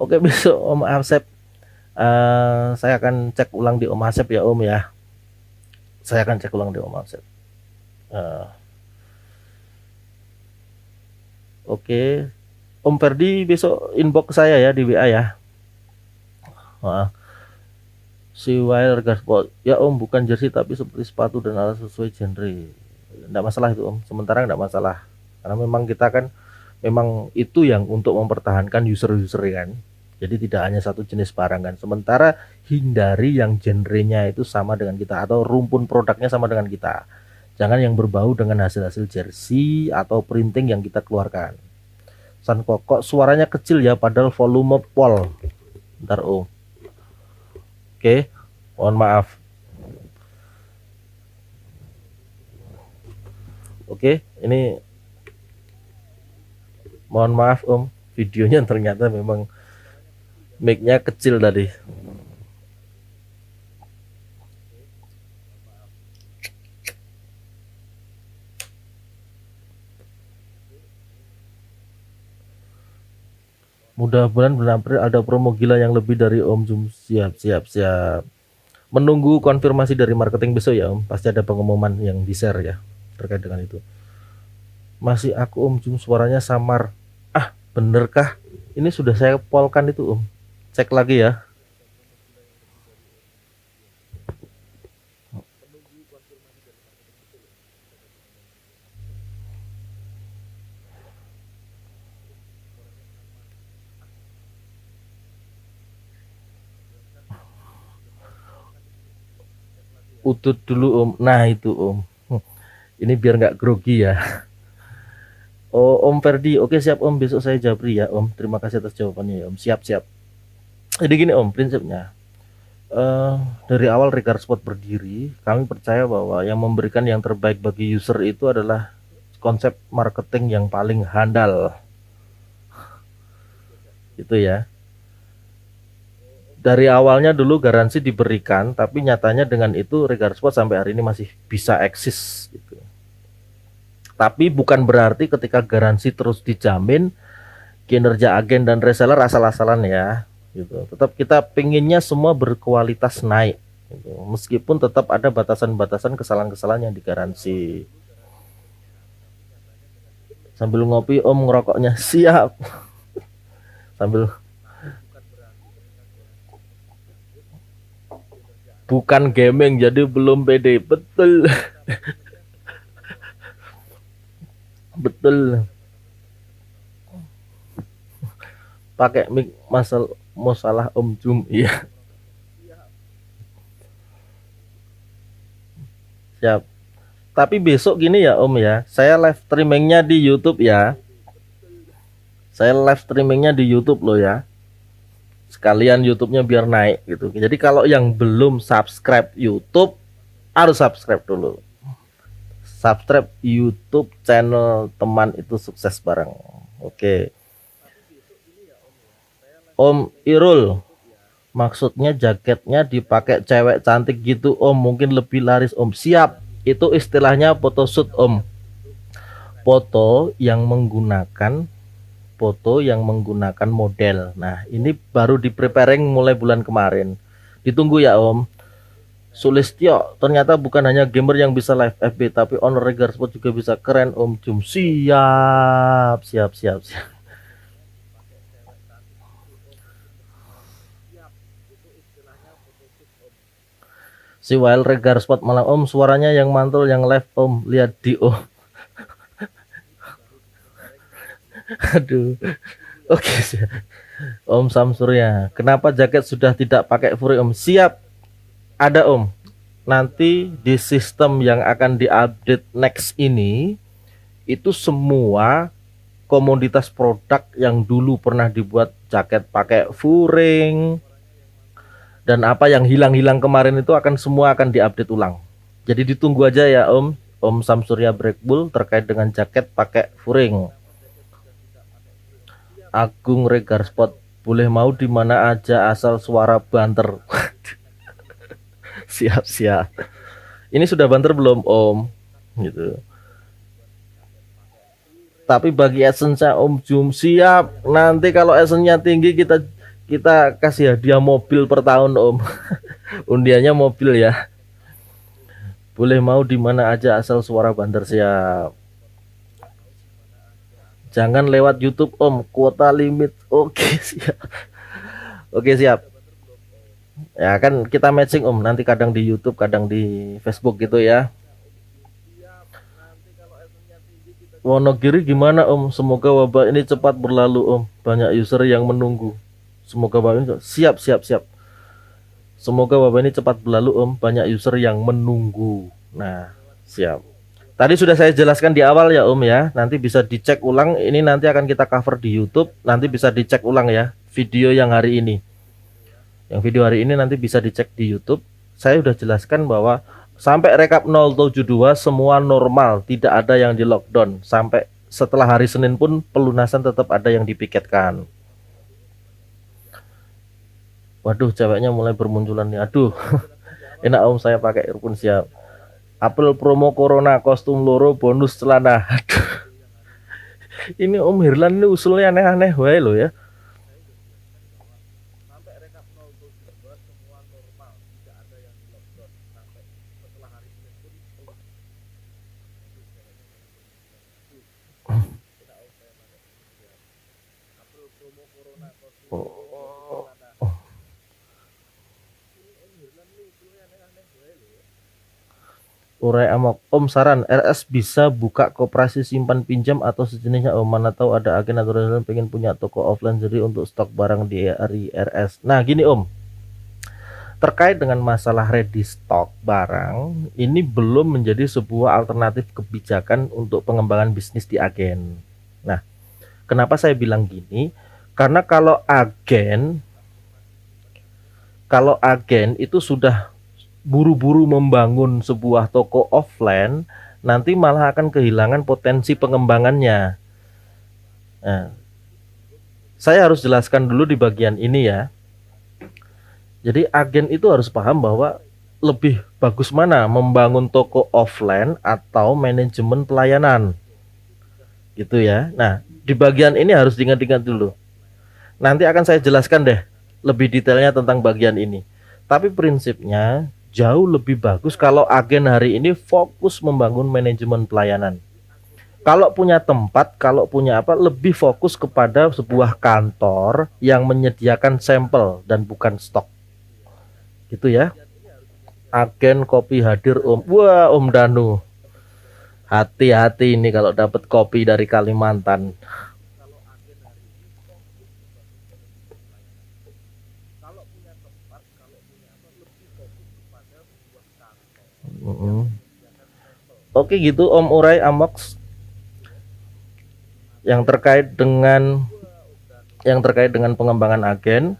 Oke, besok Om Asep saya akan cek ulang di Om Asep ya Om ya. Saya akan cek ulang di Om Asep. Oke, Om Ferdi besok inbox saya ya di WA ya. Si Wire Gaspol, ya Om bukan jersey tapi seperti sepatu dan alas sesuai genre. Enggak masalah itu Om, sementara enggak masalah. Karena memang kita kan memang itu yang untuk mempertahankan user-user kan. Jadi tidak hanya satu jenis barang kan. Sementara hindari yang genrenya itu sama dengan kita atau rumpun produknya sama dengan kita. Jangan yang berbau dengan hasil-hasil jersey atau printing yang kita keluarkan. San Kokok suaranya kecil ya padahal volume pol. Bentar Om. Oke, mohon maaf. Oke, ini mohon maaf Om, videonya ternyata memang mic-nya kecil tadi. Mudah-mudahan bulan April ada promo gila yang lebih dari Om Jum. Siap. Menunggu konfirmasi dari marketing besok ya Om. Pasti ada pengumuman yang di-share ya terkait dengan itu. Masih aku Om Jum, suaranya samar. Ah, benerkah? Ini sudah saya polkan itu Om. Cek lagi ya. Utut dulu Om. Nah itu Om. Ini biar nggak grogi ya. Oh Om Ferdi, oke siap Om, besok saya japri ya Om. Terima kasih atas jawabannya ya Om. Siap. Jadi gini Om, prinsipnya eh, dari awal Regar Spot berdiri, kami percaya bahwa yang memberikan yang terbaik bagi user itu adalah konsep marketing yang paling handal, itu ya. Dari awalnya dulu garansi diberikan, tapi nyatanya dengan itu Regar Spot sampai hari ini masih bisa eksis gitu. Tapi bukan berarti ketika garansi terus dijamin kinerja agen dan reseller asal-asalan ya gitu. Tetap kita pinginnya semua berkualitas naik gitu. Meskipun tetap ada batasan-batasan kesalahan-kesalahan yang digaransi. Sambil ngopi Om ngerokoknya siap. Sambil bukan gaming jadi belum pede. Betul. Betul. Pakai mic masalah Om Jum. Iya, siap. Tapi besok gini ya Om ya. Saya live streamingnya di YouTube ya. Saya live streamingnya di YouTube loh ya. Sekalian YouTube-nya biar naik gitu. Jadi kalau yang belum subscribe YouTube harus subscribe dulu. Subscribe YouTube channel teman itu sukses bareng. Oke. Om Irul, maksudnya jaketnya dipakai cewek cantik gitu Om, mungkin lebih laris Om. Siap. Itu istilahnya photoshoot Om. Foto yang menggunakan model. Nah, ini baru di preparing mulai bulan kemarin. Ditunggu ya Om. Sulistyo, ternyata bukan hanya gamer yang bisa live FB, tapi owner Regar Sport juga bisa. Keren Om Jum. Siap, siap, siap, siap. Si Wild Regar Sport malam Om, suaranya yang mantul yang live Om. Lihat di Om. Aduh. Oke, siap. Om Samsurya, kenapa jaket sudah tidak pakai furi Om? Siap. Ada Om. Nanti di sistem yang akan diupdate next ini itu semua komoditas produk yang dulu pernah dibuat jaket pakai furing dan apa yang hilang-hilang kemarin itu semua akan diupdate ulang. Jadi ditunggu aja ya Om. Om Samsurya Breakbull terkait dengan jaket pakai furing. Agung Regar Spot, boleh mau di mana aja asal suara banter. Siap, siap. Ini sudah banter belum Om? Gitu. Tapi bagi essence Om Jum siap. Nanti kalau essence-nya tinggi kita kita kasih hadiah mobil per tahun Om. Undiannya mobil ya. Boleh mau di mana aja asal suara banter siap. Jangan lewat YouTube Om, kuota limit. Oke, siap. Oke, siap. Ya kan kita matching Om, nanti kadang di YouTube, kadang di Facebook gitu ya. Wonogiri gimana Om? Semoga wabah ini cepat berlalu Om. Banyak user yang menunggu. Semoga wabah ini siap, siap, siap. Semoga wabah ini cepat berlalu Om. Banyak user yang menunggu. Nah, siap. Tadi sudah saya jelaskan di awal ya Om ya. Nanti bisa dicek ulang. Ini nanti akan kita cover di YouTube. Nanti bisa dicek ulang ya video yang hari ini. Yang video hari ini nanti bisa dicek di YouTube. Saya sudah jelaskan bahwa sampai rekap 072 semua normal, tidak ada yang di lockdown. Sampai setelah hari Senin pun pelunasan tetap ada yang dipiketkan. Waduh, ceweknya mulai bermunculan nih. Aduh. Enak Om, saya pakai earphone siap. Apel promo Corona kostum loro bonus celana. Aduh. Ini Om Hirlan ini usulnya aneh-aneh wae lo ya. Oh, urai amok Om saran RS bisa buka koperasi simpan pinjam atau sejenisnya Om, mana tahu ada agen atau reseller pengen punya toko offline jadi untuk stok barang di RS. Nah gini Om, terkait dengan masalah ready stock barang ini belum menjadi sebuah alternatif kebijakan untuk pengembangan bisnis di agen. Nah kenapa saya bilang gini, karena Kalau agen itu sudah buru-buru membangun sebuah toko offline, nanti malah akan kehilangan potensi pengembangannya. Nah, saya harus jelaskan dulu di bagian ini ya. Jadi agen itu harus paham bahwa lebih bagus mana membangun toko offline atau manajemen pelayanan gitu ya. Nah, di bagian ini harus diingat-ingat dulu. Nanti akan saya jelaskan deh lebih detailnya tentang bagian ini. Tapi prinsipnya jauh lebih bagus kalau agen hari ini fokus membangun manajemen pelayanan. Kalau punya tempat, kalau punya apa, lebih fokus kepada sebuah kantor yang menyediakan sampel dan bukan stok. Gitu ya. Agen kopi hadir Om. Wah, Om Danu. Hati-hati ini kalau dapat kopi dari Kalimantan. Mm-mm. Oke gitu Om Urai Amox yang terkait dengan pengembangan agen,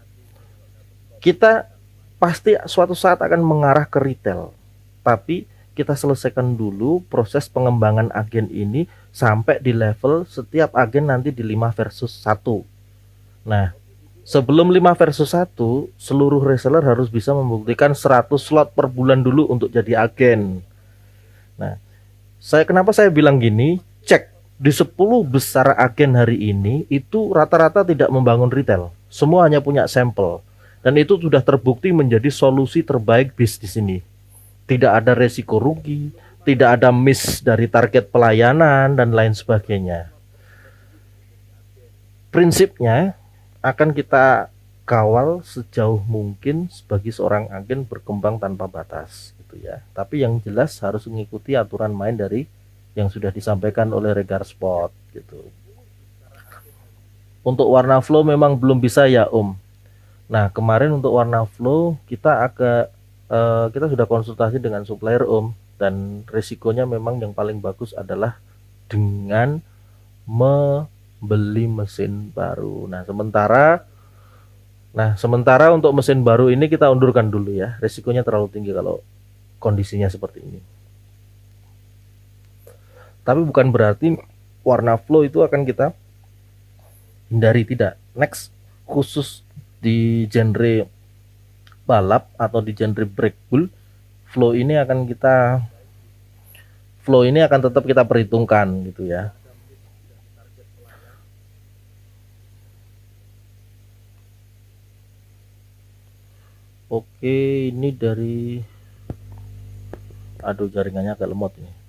kita pasti suatu saat akan mengarah ke retail. Tapi kita selesaikan dulu proses pengembangan agen ini sampai di level setiap agen nanti di 5 versus 1. Nah, sebelum 5 versus 1, seluruh reseller harus bisa membuktikan 100 slot per bulan dulu untuk jadi agen. Nah, kenapa saya bilang gini? Cek di 10 besar agen hari ini itu rata-rata tidak membangun retail. Semua hanya punya sampel. Dan itu sudah terbukti menjadi solusi terbaik bisnis ini. Tidak ada resiko rugi, tidak ada miss dari target pelayanan dan lain sebagainya. Prinsipnya akan kita kawal sejauh mungkin sebagai seorang agen berkembang tanpa batas gitu ya. Tapi yang jelas harus mengikuti aturan main dari yang sudah disampaikan oleh Regar Sport gitu. Untuk warna flow memang belum bisa ya Om. Nah kemarin untuk warna flow kita sudah konsultasi dengan supplier Om, dan resikonya memang yang paling bagus adalah dengan membeli mesin baru. Sementara untuk mesin baru ini kita undurkan dulu ya. Resikonya terlalu tinggi kalau kondisinya seperti ini. Tapi bukan berarti warna flow itu akan kita hindari, tidak. Next, khusus di genre balap atau di genre brake bull, flow ini akan tetap kita perhitungkan gitu ya. Oke, ini dari jaringannya agak lemot ini.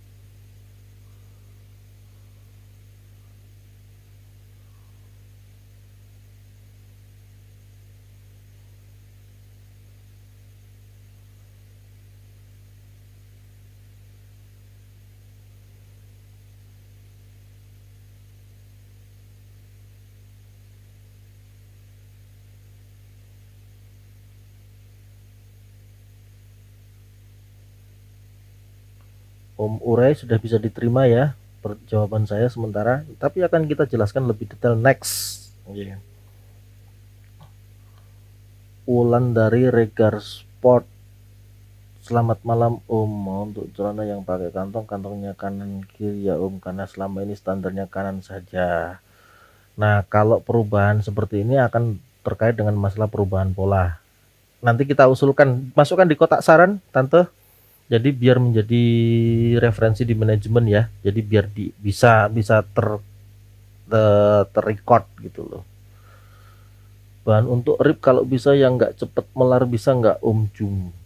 Om Urai sudah bisa diterima ya jawaban saya sementara, tapi akan kita jelaskan lebih detail next. Yeah. Ulan dari Regar Sport. Selamat malam Om. Untuk celana yang pakai kantongnya kanan kiri ya Om, karena selama ini standarnya kanan saja. Nah kalau perubahan seperti ini akan terkait dengan masalah perubahan pola. Nanti kita usulkan, masukkan di kotak saran Tante. Jadi biar menjadi referensi di manajemen ya. Jadi biar bisa terrecord gitu loh. Bahan untuk rip kalau bisa yang nggak cepet melar, bisa nggak Om Jung?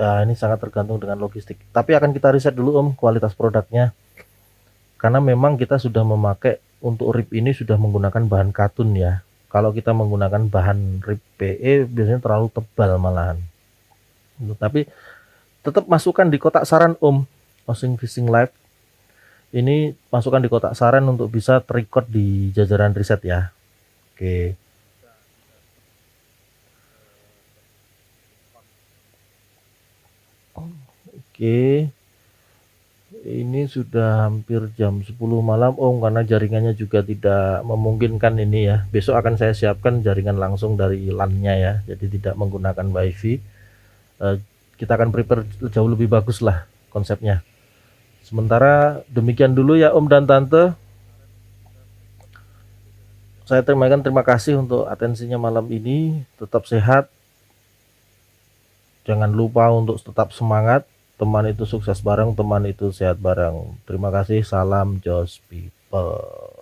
Nah, ini sangat tergantung dengan logistik. Tapi akan kita riset dulu Om kualitas produknya. Karena memang kita sudah memakai untuk rip ini sudah menggunakan bahan katun ya. Kalau kita menggunakan bahan rip PE biasanya terlalu tebal malahan. Tapi tetap masukkan di kotak saran Om. Osing Fishing Live ini masukkan di kotak saran untuk bisa terrecord di jajaran riset ya. Oke. Oke. Ini sudah hampir jam 10 malam. Oh, karena jaringannya juga tidak memungkinkan ini ya. Besok akan saya siapkan jaringan langsung dari LAN-nya ya. Jadi tidak menggunakan WiFi. Kita akan prepare jauh lebih bagus lah konsepnya. Sementara demikian dulu ya Om dan Tante. Saya terima kasih untuk atensinya malam ini. Tetap sehat. Jangan lupa untuk tetap semangat. Teman itu sukses bareng, teman itu sehat bareng. Terima kasih, salam Jos People.